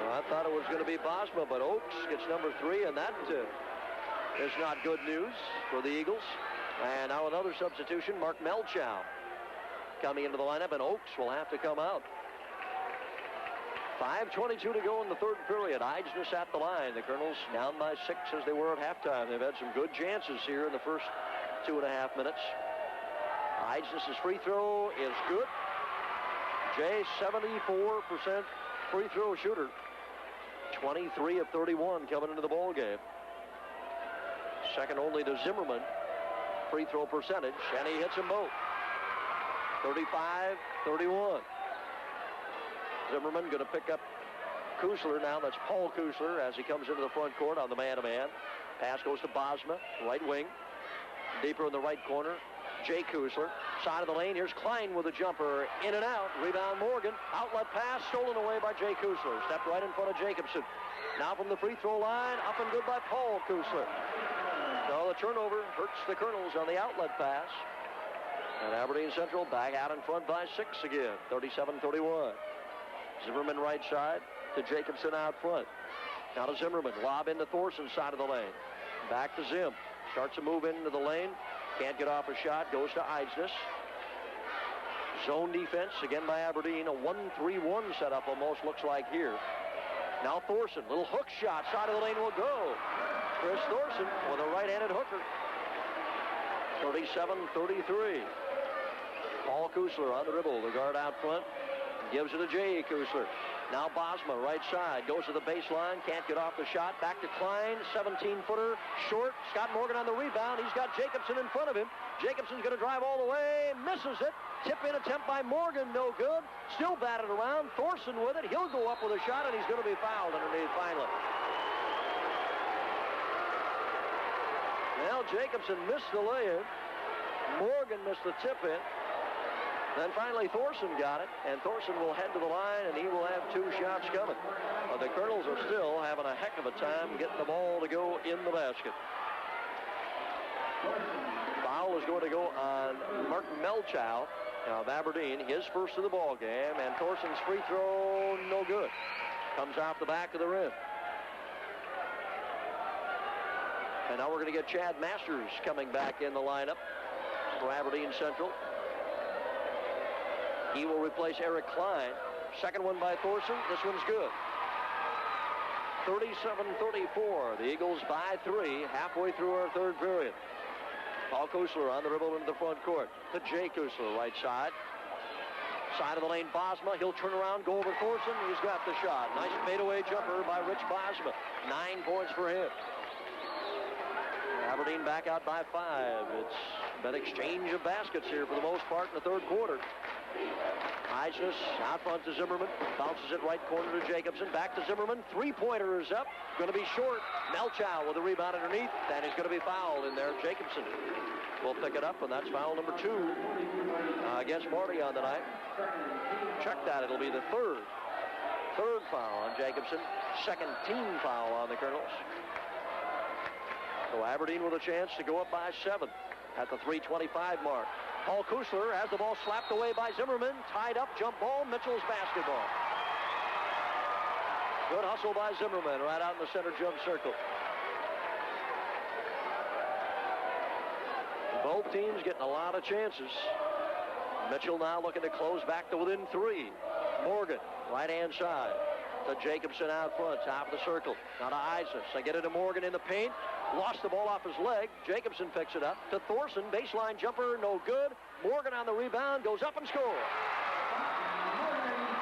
Well, I thought it was going to be Bosma, but Oakes gets number 3, and that is not good news for the Eagles. And now another substitution, Mark Melchow coming into the lineup, and Oakes will have to come out. 5:22 to go in the third period. Idgeness at the line. The Kernels down by 6 as they were at halftime. They've had some good chances here in the first 2.5 minutes. Idgeness' free throw is good. Jay, 74% free throw shooter. 23 of 31 coming into the ball game. Second only to Zimmerman. Free throw percentage, and he hits them both. 35-31. Zimmerman going to pick up Kusler now. That's Paul Kusler as he comes into the front court on the man-to-man. Pass goes to Bosma, right wing. Deeper in the right corner, Jay Kusler. Side of the lane, here's Kline with a jumper. In and out, rebound Morgan. Outlet pass, stolen away by Jay Kusler. Stepped right in front of Jacobson. Now from the free throw line, up and good by Paul Kusler. So the turnover hurts the Kernels on the outlet pass. And Aberdeen Central back out in front by 6 again, 37-31. Zimmerman right side to Jacobson out front. Now to Zimmerman, lob into Thorson's side of the lane. Back to Zim. Starts to move into the lane. Can't get off a shot. Goes to Idgeness. Zone defense again by Aberdeen. A 1-3-1 setup almost looks like here. Now Thorson. Little hook shot. Side of the lane will go. Chris Thorson with a right-handed hooker. 37-33. Paul Kusler on the dribble. The guard out front. Gives it to Jay Kusler. Now Bosma, right side, goes to the baseline, can't get off the shot. Back to Kline, 17-footer, short. Scott Morgan on the rebound. He's got Jacobson in front of him. Jacobson's going to drive all the way, misses it. Tip-in attempt by Morgan, no good. Still batted around. Thorson with it. He'll go up with a shot, and he's going to be fouled underneath finally. Well, Jacobson missed the lay-in. Morgan missed the tip-in. Then finally Thorson got it, and Thorson will head to the line, and he will have 2 shots coming. But the Kernels are still having a heck of a time getting the ball to go in the basket. Foul is going to go on Mark Melchow of Aberdeen, his first of the ball game, and Thorson's free throw, no good. Comes off the back of the rim. And now we're going to get Chad Masters coming back in the lineup for Aberdeen Central. He will replace Eric Kline. Second one by Thorson. This one's good. 37-34. The Eagles by 3 halfway through our third period. Paul Kusler on the dribble into the front court. To Jay Kusler, right side. Side of the lane, Bosma. He'll turn around, go over Thorson. He's got the shot. Nice fadeaway jumper by Rich Bosma. 9 points for him. Aberdeen back out by 5. It's been exchange of baskets here for the most part in the third quarter. Eisnes out front to Zimmerman. Bounces it right corner to Jacobson. Back to Zimmerman. Three-pointer is up. Going to be short. Melchow with a rebound underneath. And he's going to be fouled in there. Jacobson will pick it up, and that's foul number 2 against Marty on the night. Check that. It'll be the third foul on Jacobson. Second team foul on the Kernels. So Aberdeen with a chance to go up by 7 at the 3:25 mark. Paul Kusler has the ball slapped away by Zimmerman. Tied up, jump ball, Mitchell's basketball. Good hustle by Zimmerman right out in the center jump circle. Both teams getting a lot of chances. Mitchell now looking to close back to within 3. Morgan, right-hand side. To Jacobson out front, top of the circle. Now to Isaacs. They get it to Morgan in the paint. Lost the ball off his leg. Jacobson picks it up. To Thorson, baseline jumper, no good. Morgan on the rebound, goes up and scores.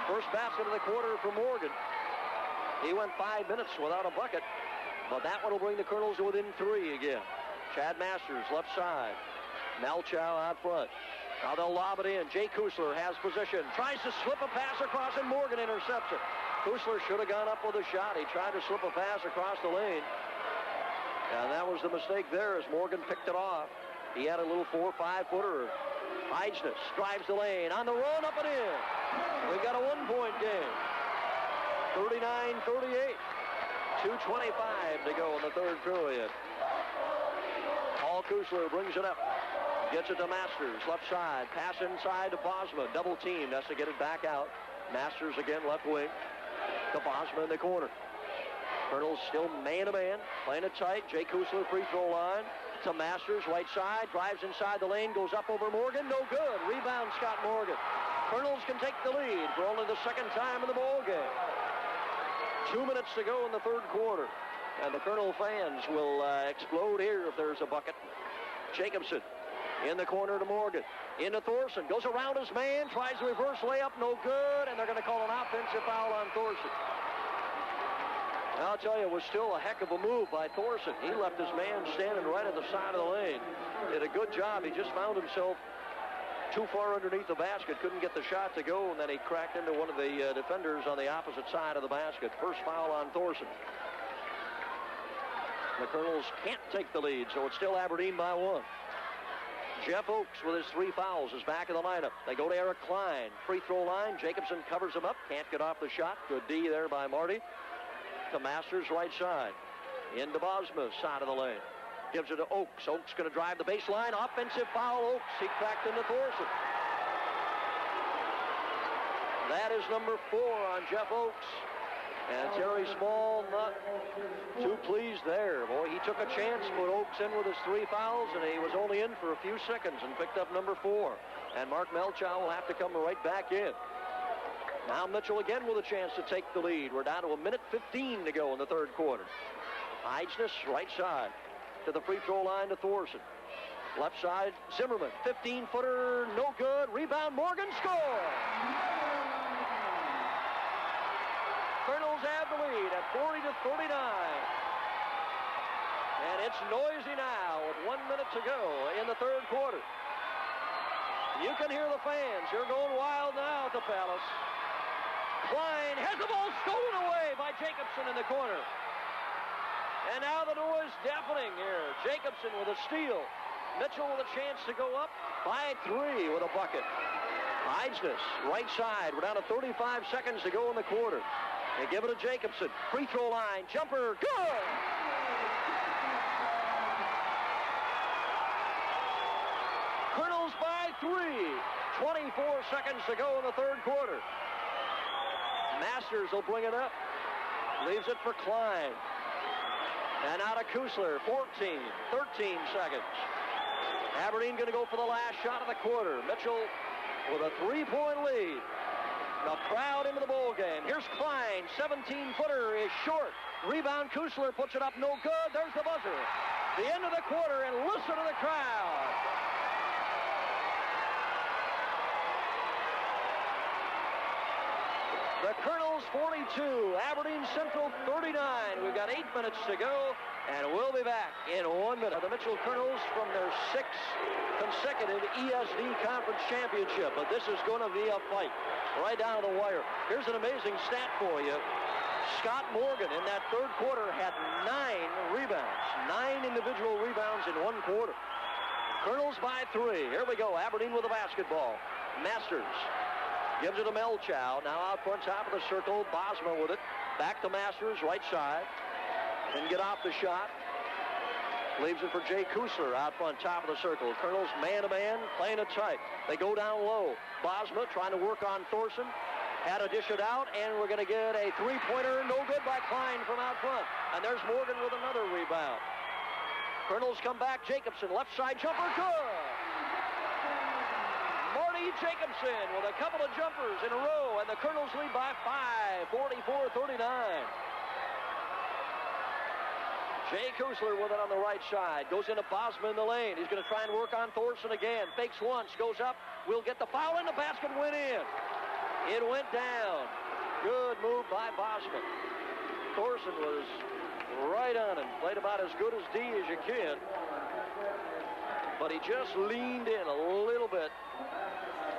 First basket of the quarter for Morgan. He went 5 minutes without a bucket, but that one will bring the Kernels to within 3 again. Chad Masters, left side. Melchow out front. Now they'll lob it in. Jay Kusler has position. Tries to slip a pass across, and Morgan intercepts it. Kusler should have gone up with a shot. He tried to slip a pass across the lane. And that was the mistake there as Morgan picked it off. He had a little 4 or 5 footer. Eisnes drives the lane. On the run, up and in. We've got a 1-point game. 39-38. 2:25 to go in the third period. Paul Kusler brings it up. Gets it to Masters, left side. Pass inside to Bosma. Double team. Has to get it back out. Masters again, left wing. To Bosma in the corner. Kernels still man-to-man. Playing it tight. Jay Kusler, free throw line. To Masters, right side. Drives inside the lane. Goes up over Morgan. No good. Rebound, Scott Morgan. Kernels can take the lead for only the second time in the ball game. 2 minutes to go in the third quarter. And the Kernel fans will explode here if there's a bucket. Jacobson in the corner to Morgan. Into Thorson. Goes around his man. Tries a reverse layup. No good. And they're going to call an offensive foul on Thorson. I'll tell you, it was still a heck of a move by Thorson. He left his man standing right at the side of the lane. Did a good job. He just found himself too far underneath the basket. Couldn't get the shot to go, and then he cracked into one of the defenders on the opposite side of the basket. First foul on Thorson. The Kernels can't take the lead, so it's still Aberdeen by 1. Jeff Oakes with his 3 fouls is back in the lineup. They go to Eric Kline. Free throw line. Jacobson covers him up. Can't get off the shot. Good D there by Marty. To Masters, right side. Into Bosma, side of the lane. Gives it to Oakes. Oakes going to drive the baseline. Offensive foul, Oakes. He cracked into Thorson. That is number 4 on Jeff Oakes. And Terry Small not too pleased there. Boy, he took a chance, put Oakes in with his 3 fouls, and he was only in for a few seconds and picked up number 4. And Mark Melchow will have to come right back in. Now Mitchell again with a chance to take the lead. We're down to 1:15 to go in the third quarter. Eisnes, right side. To the free throw line to Thorson. Left side, Zimmerman. 15-footer, no good. Rebound, Morgan, score! Kernels have the lead at 40-39. And it's noisy now with 1 minute to go in the third quarter. You can hear the fans. They're going wild now at the Palace. Kline has the ball stolen away by Jacobson in the corner. And now the noise deafening here. Jacobson with a steal. Mitchell with a chance to go up by 3 with a bucket. Eisnes, right side. We're down to 35 seconds to go in the quarter. They give it to Jacobson. Free throw line. Jumper. Good! Kernels by 3. 24 seconds to go in the third quarter. Masters will bring it up. Leaves it for Kline. And out of Kusler, 13 seconds. Aberdeen going to go for the last shot of the quarter. Mitchell with a 3-point lead. The crowd into the bowl game. Here's Kline, 17-footer is short. Rebound, Kusler puts it up, no good. There's the buzzer. The end of the quarter, and listen to the crowd. The Kernels 42, Aberdeen Central 39. We've got 8 minutes to go, and we'll be back in 1 minute. The Mitchell Kernels from their 6th consecutive ESD Conference Championship, but this is going to be a fight right down to the wire. Here's an amazing stat for you. Scott Morgan in that third quarter had 9 rebounds, 9 individual rebounds in 1 quarter. Kernels by 3. Here we go. Aberdeen with the basketball. Masters gives it to Melchow. Now out front, top of the circle. Bosma with it. Back to Masters, right side. Didn't get off the shot. Leaves it for Jay Kusler out front, top of the circle. Kernels man-to-man, playing it tight. They go down low. Bosma trying to work on Thorson. Had to dish it out, and we're going to get a three-pointer. No good by Kline from out front. And there's Morgan with another rebound. Kernels come back. Jacobson, left side jumper, good. Marty Jacobson with a couple of jumpers in a row, and the Kernels lead by 5, 44-39. Jay Kusler with it on the right side. Goes into Bosma in the lane. He's going to try and work on Thorson again. Fakes once, goes up. Will get the foul, and the basket went in. It went down. Good move by Bosma. Thorson was right on him. Played about as good as D as you can. But he just leaned in a little bit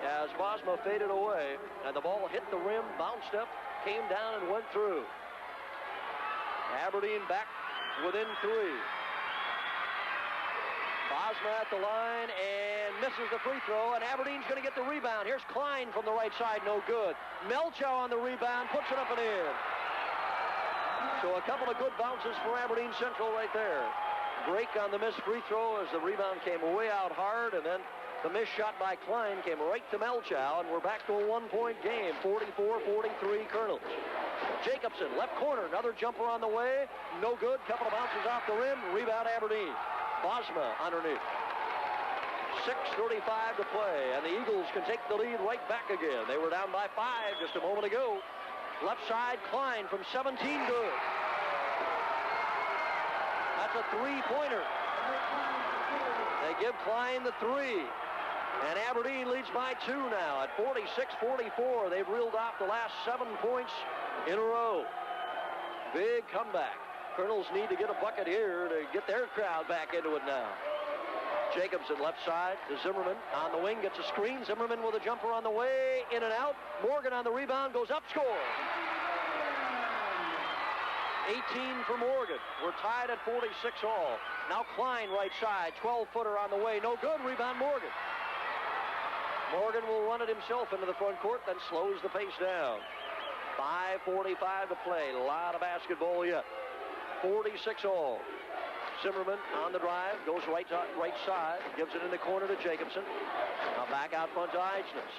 as Bosma faded away. And the ball hit the rim, bounced up, came down, and went through. Aberdeen back within 3. Bosma at the line and misses the free throw, and Aberdeen's going to get the rebound. Here's Kline from the right side, no good. Melchow on the rebound, puts it up and in. So a couple of good bounces for Aberdeen Central right there. Break on the missed free throw as the rebound came way out hard, and then the missed shot by Kline came right to Melchow, and we're back to a 1-point game, 44-43 Kernels. Jacobson, left corner, another jumper on the way, no good. Couple of bounces off the rim, rebound Aberdeen. Bosma underneath. 6:35 to play, and the Eagles can take the lead right back again. They were down by 5 just a moment ago. Left side, Kline from 17, good. That's a three-pointer. They give Kline the 3. And Aberdeen leads by 2 now at 46-44. They've reeled off the last 7 points in a row. Big comeback. Kernels need to get a bucket here to get their crowd back into it now. Jacobson left side to Zimmerman on the wing, gets a screen. Zimmerman with a jumper on the way, in and out. Morgan on the rebound, goes up, score. 18 for Morgan. We're tied at 46 all. Now Kline right side, 12-footer on the way, no good. Rebound Morgan. Morgan will run it himself into the front court, then slows the pace down. 5:45 to play. A lot of basketball yet. 46 all. Zimmerman on the drive, goes right side, gives it in the corner to Jacobson. Now back out front to Eichnes.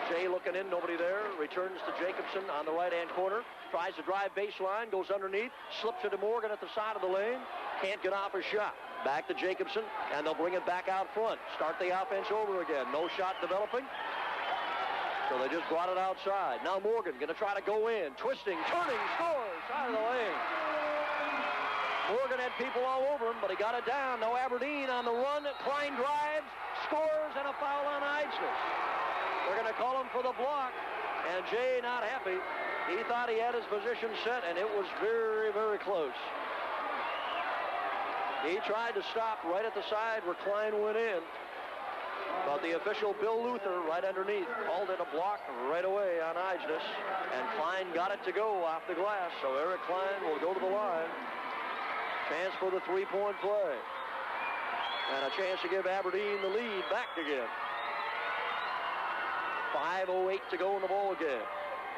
Jay looking in, nobody there. Returns to Jacobson on the right-hand corner. Tries to drive baseline, goes underneath, slips it to Morgan at the side of the lane. Can't get off a shot. Back to Jacobson, and they'll bring it back out front. Start the offense over again. No shot developing. So they just brought it outside. Now Morgan going to try to go in. Twisting, turning, scores out of the lane. Morgan had people all over him, but he got it down. Now Aberdeen on the run. Kline drives, scores, and a foul on Eichnes. They're going to call him for the block, and Jay not happy. He thought he had his position set, and it was very, very close. He tried to stop right at the side where Kline went in. But the official, Bill Luther, right underneath, called it a block right away on Eichnes. And Kline got it to go off the glass. So Eric Kline will go to the line. Chance for the three-point play. And a chance to give Aberdeen the lead back again. 5:08 to go in the ball game.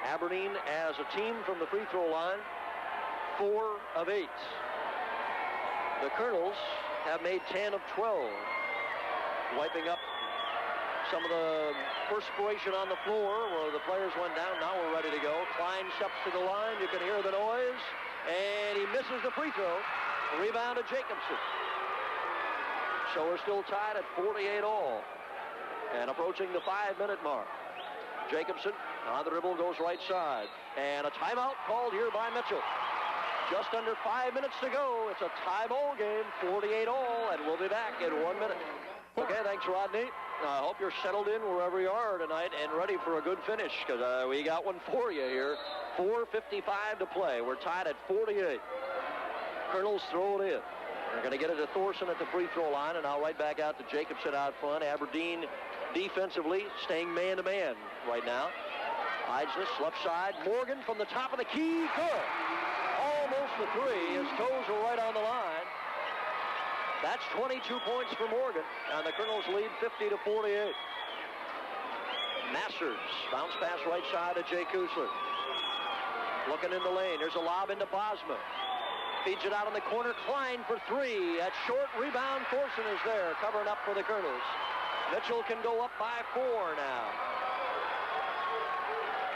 Aberdeen as a team from the free throw line, 4 of 8. The Kernels have made 10 of 12. wiping up some of the perspiration on the floor where the players went down. Now we're ready to go. Kline steps to the line. You can hear the noise. And he misses the free throw. Rebound to Jacobson. So we're still tied at 48 all. And approaching the 5-minute mark. Jacobson on the dribble goes right side. And a timeout called here by Mitchell. Just under 5 minutes to go. It's a tie ball game, 48 all, and we'll be back in 1 minute. Okay, thanks, Rodney. I hope you're settled in wherever you are tonight and ready for a good finish, because we got one for you here. 4:55 to play. We're tied at 48. Kernels throw it in. They're going to get it to Thorson at the free throw line, and now right back out to Jacobson out front. Aberdeen defensively staying man-to-man right now. Idris left side. Morgan from the top of the key. Good. Almost the three. His toes were right on the line. That's 22 points for Morgan, and the Kernels lead 50-48. Masters bounce pass right side to Jay Kusler. Looking in the lane. There's a lob into Bosma. Feeds it out in the corner. Kline for three. That short rebound. Thorson is there, covering up for the Kernels. Mitchell can go up by 4 now.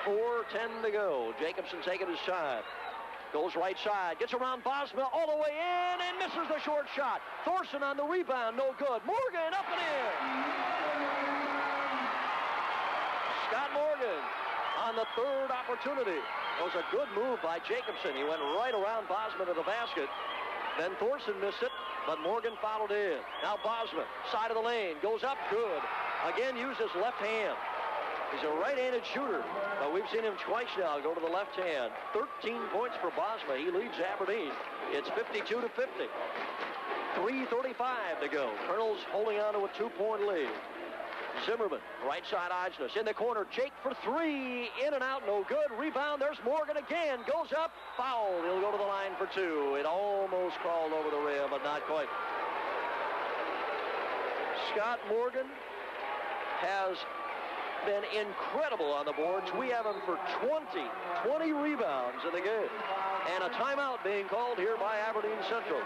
4:10 to go. Jacobson taking his time. Goes right side. Gets around Bosma all the way in and misses the short shot. Thorson on the rebound. No good. Morgan up and in. Scott Morgan on the third opportunity. It was a good move by Jacobson. He went right around Bosma to the basket. Then Thorson missed it, but Morgan followed in. Now Bosma, side of the lane, goes up, good. Again, uses left hand. He's a right-handed shooter, but we've seen him twice now go to the left hand. 13 points for Bosma. He leads Aberdeen. It's 52-50. 3:35 to go. Kernels holding on to a 2-point lead. Zimmerman, right side Idris. In the corner, Jake for three. In and out, no good. Rebound, there's Morgan again. Goes up, foul. He'll go to the line for two. It almost crawled over the rim, but not quite. Scott Morgan has been incredible on the boards. We have him for 20 rebounds in the game. And a timeout being called here by Aberdeen Central.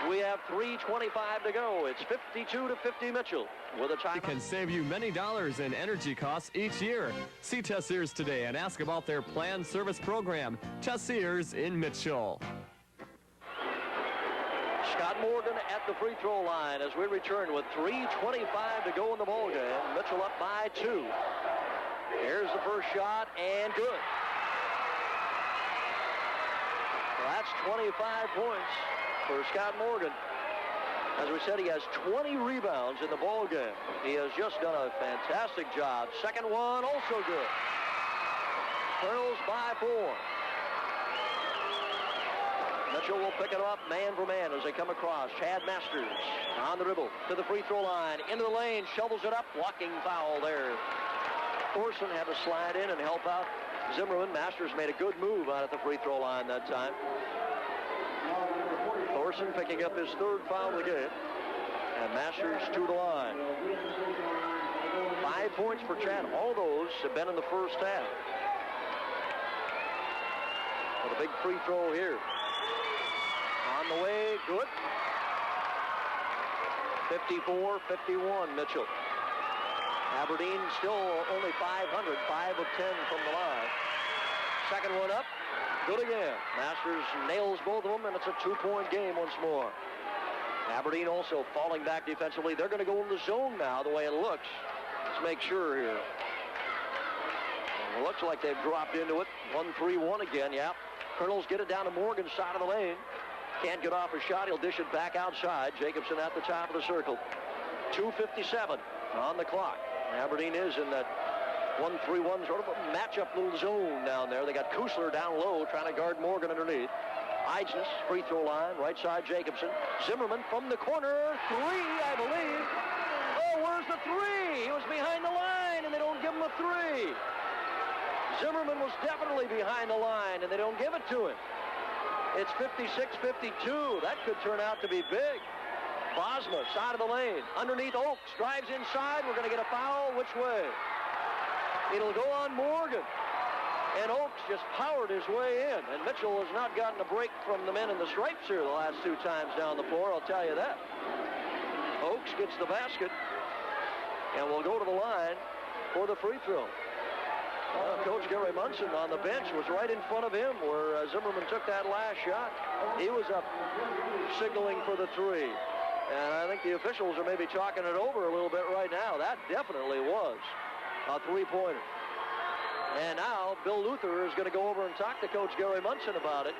We have 3:25 to go. It's 52-50 Mitchell with a timeout. It can save you many dollars in energy costs each year. See Tessiers today and ask about their planned service program. Tessiers in Mitchell. Scott Morgan at the free throw line as we return with 3:25 to go in the ball game. Mitchell up by 2. Here's the first shot and good. That's 25 points for Scott Morgan. As we said, he has 20 rebounds in the ball game. He has just done a fantastic job. Second one also good. Kernels by 4. Mitchell will pick it up man for man as they come across. Chad Masters on the dribble to the free throw line. Into the lane, shovels it up. Blocking foul there. Thorson had to slide in and help out Zimmerman. Masters made a good move out at the free throw line that time. Thorson picking up his third foul of the game. And Masters to the line. 5 points for Chad. All those have been in the first half. With a big free throw here. On the way, good. 54-51, Mitchell. Aberdeen still only 500, 5 of 10 from the line. Second one up, good again. Masters nails both of them, and it's a 2-point game once more. Aberdeen also falling back defensively. They're going to go in the zone now, the way it looks. Let's make sure here. It looks like they've dropped into it. 1-3-1 again, yeah. Kernels get it down to Morgan's side of the lane. Can't get off a shot. He'll dish it back outside. Jacobson at the top of the circle. 2:57 on the clock. Aberdeen is in that 1-3-1 sort of a matchup little zone down there. They got Kusler down low trying to guard Morgan underneath. Idris, free throw line, right side Jacobson. Zimmerman from the corner. 3, I believe. Oh, where's the 3? He was behind the line, and they don't give him a 3. Zimmerman was definitely behind the line, and they don't give it to him. It's 56-52. That could turn out to be big. Bosma, side of the lane. Underneath Oakes, drives inside. We're going to get a foul. Which way? It'll go on Morgan. And Oakes just powered his way in. And Mitchell has not gotten a break from the men in the stripes here the last 2 times down the floor, I'll tell you that. Oakes gets the basket and will go to the line for the free throw. Coach Gary Munson on the bench was right in front of him where Zimmerman took that last shot. He was up signaling for the three. And I think the officials are maybe talking it over a little bit right now. That definitely was a three-pointer. And now Bill Luther is going to go over and talk to Coach Gary Munson about it.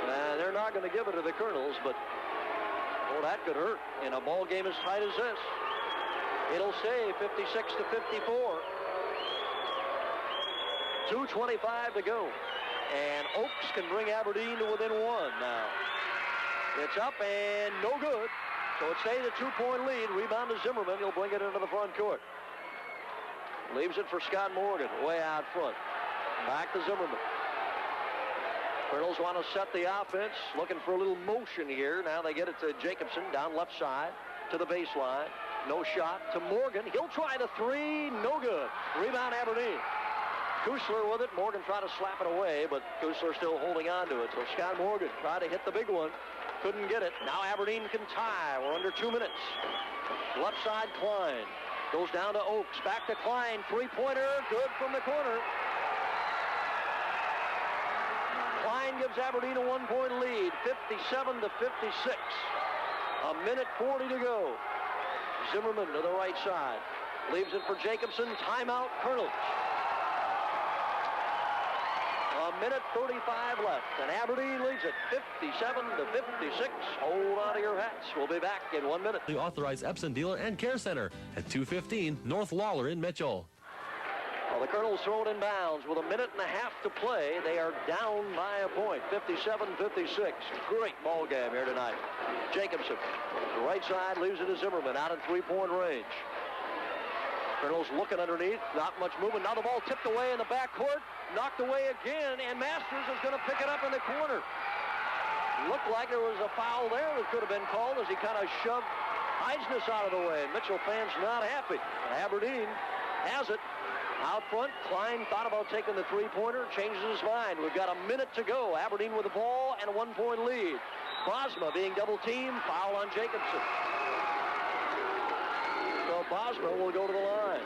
And they're not going to give it to the Kernels, but oh, that could hurt in a ball game as tight as this. It'll stay 56 to 54. 2:25 to go. And Oaks can bring Aberdeen to within one now. It's up and no good. So it stays a 2-point lead. Rebound to Zimmerman. He'll bring it into the front court. Leaves it for Scott Morgan way out front. Back to Zimmerman. Kernels want to set the offense. Looking for a little motion here. Now they get it to Jacobson down left side to the baseline. No shot to Morgan. He'll try the three. No good. Rebound Aberdeen. Kusler with it. Morgan tried to slap it away, but Kusler still holding on to it. So Scott Morgan tried to hit the big one. Couldn't get it. Now Aberdeen can tie. We're under 2 minutes. Left side, Kline. Goes down to Oaks. Back to Kline. Three-pointer. Good from the corner. Kline gives Aberdeen a 1-point lead. 57 to 56. A minute 40 to go. Zimmerman to the right side. Leaves it for Jacobson. Timeout, Kernels. A minute 35 left, and Aberdeen leads it 57 to 56. Hold on to your hats. We'll be back in 1 minute. The authorized Epson dealer and care center at 215 North Lawler in Mitchell. Well, the Kernels throw it in bounds with a minute and a half to play. They are down by a point, 57-56. Great ball game here tonight. Jacobson, the right side, leaves it to Zimmerman out in three-point range. Kernels looking underneath, not much movement. Now the ball tipped away in the backcourt, knocked away again, and Masters is going to pick it up in the corner. Looked like there was a foul there that could have been called as he kind of shoved Eisnes out of the way. Mitchell fans not happy. Aberdeen has it. Out front, Kline thought about taking the three-pointer, changes his mind. We've got a minute to go. Aberdeen with the ball and a 1-point lead. Bosma being double-teamed, foul on Jacobson. So Bosma will go to the line.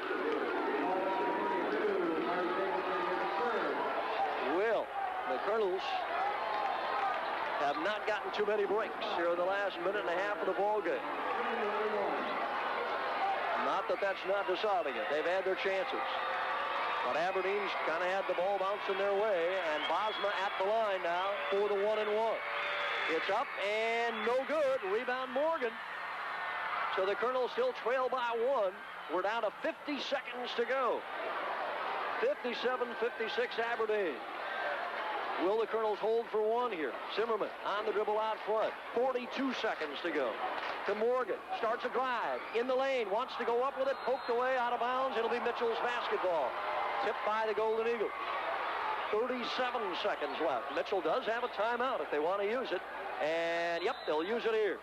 Well, the Kernels have not gotten too many breaks here in the last minute and a half of the ball game. Not that that's not deciding it. They've had their chances. But Aberdeen's kind of had the ball bouncing their way, and Bosma at the line now for the 1-and-1. It's up and no good. Rebound Morgan. So the Kernels still trail by one. We're down to 50 seconds to go. 57-56 Aberdeen. Will the Kernels hold for one here? Zimmerman on the dribble out front. 42 seconds to go. To Morgan. Starts a drive. In the lane. Wants to go up with it. Poked away out of bounds. It'll be Mitchell's basketball. Tipped by the Golden Eagles. 37 seconds left. Mitchell does have a timeout if they want to use it. And, yep, they'll use it here.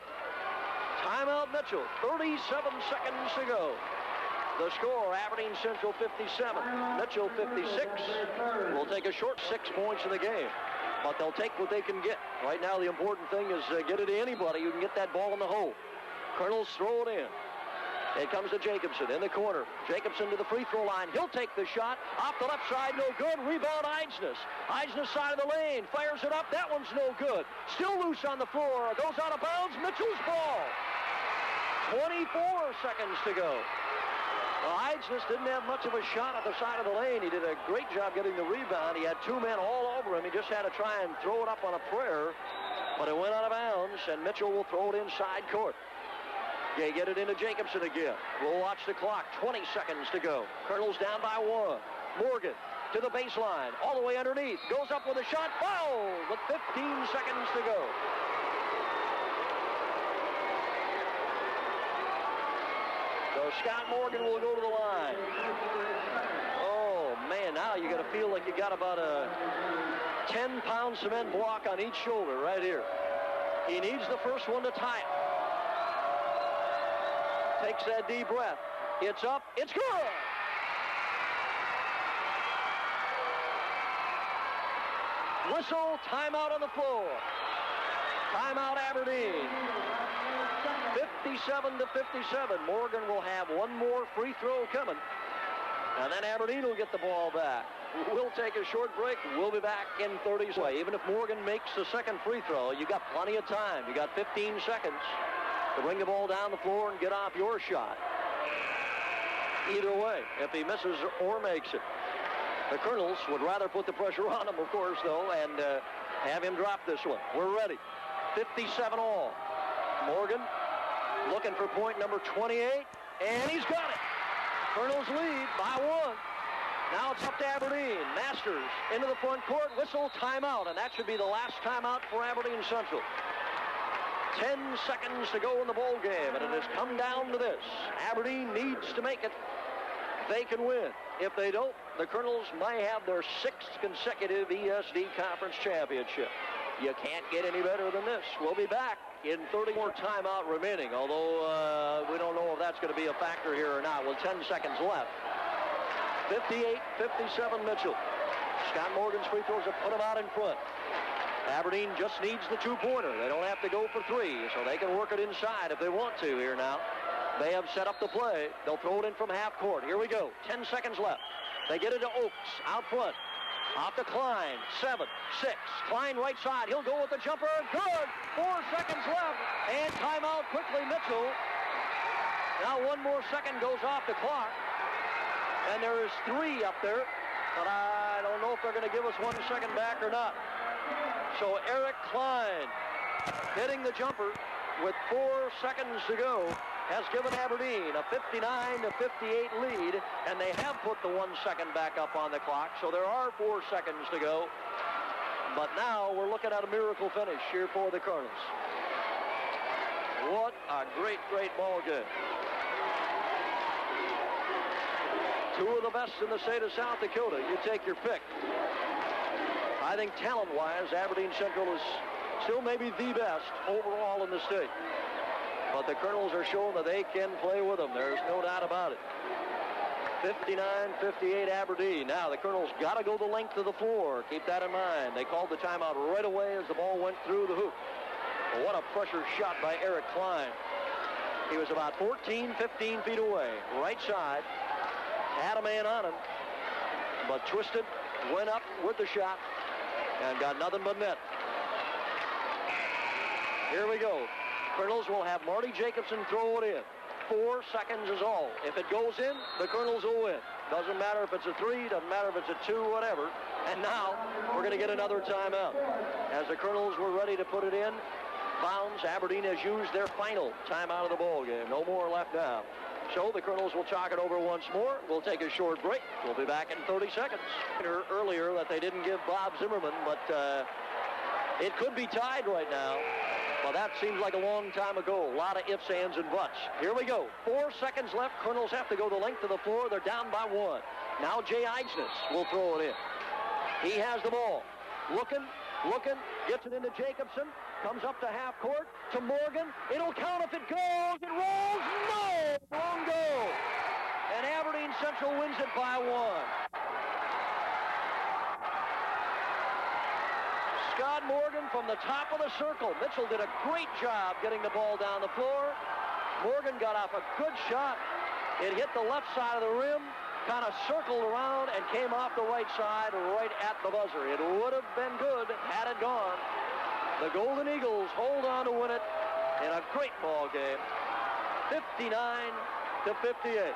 Timeout Mitchell. 37 seconds to go. The score, Aberdeen Central 57, Mitchell 56. We'll take a short 6 points in the game, but they'll take what they can get. Right now, the important thing is get it to anybody who can get that ball in the hole. Kernels throw it in. It comes to Jacobson in the corner. Jacobson to the free throw line. He'll take the shot. Off the left side, no good. Rebound, Eisnes. Eisnes side of the lane. Fires it up. That one's no good. Still loose on the floor. Goes out of bounds. Mitchell's ball. 24 seconds to go. Well, Eisnes didn't have much of a shot at the side of the lane. He did a great job getting the rebound. He had two men all over him. He just had to try and throw it up on a prayer. But it went out of bounds, and Mitchell will throw it inside court. They get it into Jacobson again. We'll watch the clock. 20 seconds to go. Kernels down by one. Morgan to the baseline. All the way underneath. Goes up with a shot. Foul with 15 seconds to go. So Scott Morgan will go to the line. Oh, man, now you got to feel like you got about a 10-pound cement block on each shoulder right here. He needs the first one to tie it. Takes that deep breath. It's up. It's good. Whistle, timeout on the floor. Timeout Aberdeen. 57 to 57. Morgan will have one more free throw coming. And then Aberdeen will get the ball back. We'll take a short break. We'll be back in 30 seconds. Even if Morgan makes the second free throw, you got plenty of time. You got 15 seconds to bring the ball down the floor and get off your shot. Either way, if he misses or makes it. The Kernels would rather put the pressure on him, of course, though, and have him drop this one. We're ready. 57 all. Morgan looking for point number 28, and he's got it. Kernels lead by one. Now it's up to Aberdeen. Masters into the front court. Whistle, timeout, and that should be the last timeout for Aberdeen Central. 10 seconds to go in the ball game, and it has come down to this. Aberdeen needs to make it. They can win. If they don't, the Kernels might have their 6th consecutive ESD Conference Championship. You can't get any better than this. We'll be back in 30 more timeout remaining, although we don't know if that's going to be a factor here or not. With 10 seconds left. 58-57 Mitchell. Scott Morgan's free throws have put him out in front. Aberdeen just needs the two-pointer. They don't have to go for three, so they can work it inside if they want to here now. They have set up the play. They'll throw it in from half court. Here we go. 10 seconds left. They get it to Oakes out front. Off to Kline. 7, 6. Kline right side. He'll go with the jumper. Good. 4 seconds left. And timeout quickly, Mitchell. Now 1 more second goes off the clock. And there is 3 up there. But I don't know if they're going to give us 1 second back or not. So Eric Kline hitting the jumper with 4 seconds to go has given Aberdeen a 59-58 lead, and they have put the 1 second back up on the clock, so there are 4 seconds to go. But now we're looking at a miracle finish here for the Kernels. What a great, great ball game. 2 of the best in the state of South Dakota. You take your pick. I think talent-wise, Aberdeen Central is still maybe the best overall in the state. But the Kernels are showing that they can play with them. There's no doubt about it. 59-58 Aberdeen. Now the Kernels got to go the length of the floor. Keep that in mind. They called the timeout right away as the ball went through the hoop. Well, what a pressure shot by Eric Kline. He was about 14, 15 feet away. Right side. Had a man on him. But twisted, went up with the shot, and got nothing but net. Here we go. Kernels will have Marty Jacobson throw it in. 4 seconds is all. If it goes in, the Kernels will win. Doesn't matter if it's a 3, doesn't matter if it's a 2, whatever. And now we're going to get another timeout. As the Kernels were ready to put it in, Bounds, Aberdeen has used their final timeout of the ball game. No more left now. So the Kernels will talk it over once more. We'll take a short break. We'll be back in 30 seconds. Earlier that they didn't give Bob Zimmerman, but it could be tied right now. Well, that seems like a long time ago. A lot of ifs, ands, and buts. Here we go. 4 seconds left. Kernels have to go the length of the floor. They're down by 1. Now Jay Eidsness will throw it in. He has the ball. Looking, gets it into Jacobson. Comes up to half court to Morgan. It'll count if it goes. It rolls. No! Wrong goal. And Aberdeen Central wins it by 1. Scott Morgan from the top of the circle. Mitchell did a great job getting the ball down the floor. Morgan got off a good shot. It hit the left side of the rim, kind of circled around, and came off the right side right at the buzzer. It would have been good had it gone. The Golden Eagles hold on to win it in a great ball game, 59-58.